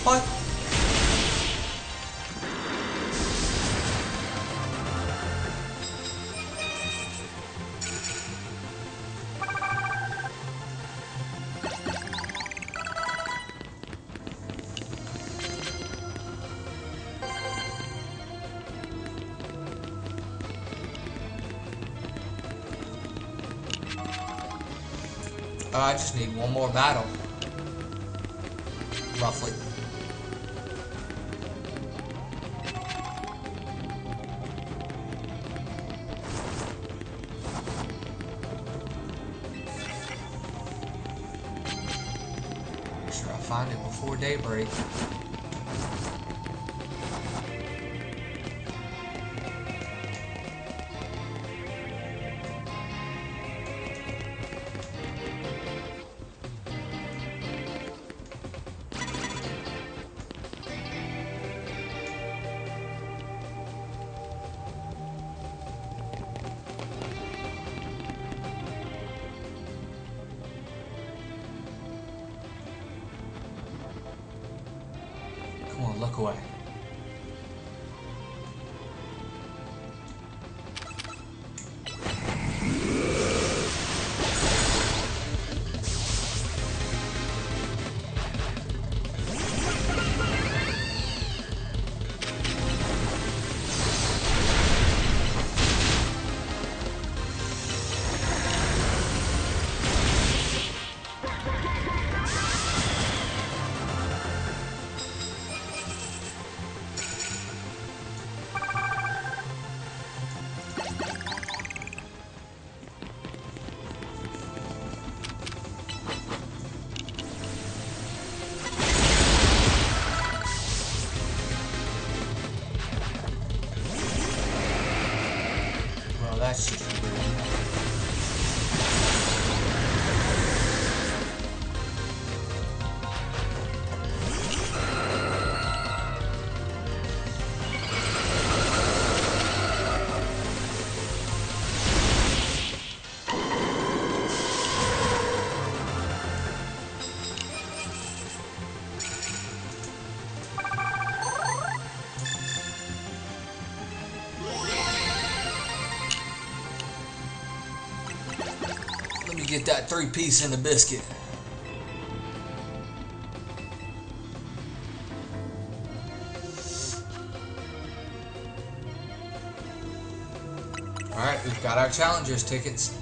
What? I just need one more battle. Roughly. Make sure I find it before daybreak. Come on, look away. get that 3-piece in the biscuit. Alright, we've got our challengers tickets.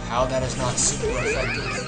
How that is not super effective.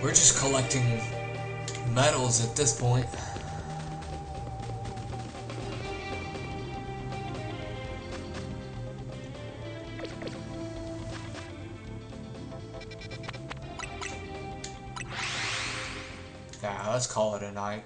We're just collecting medals at this point. Yeah, let's call it a night.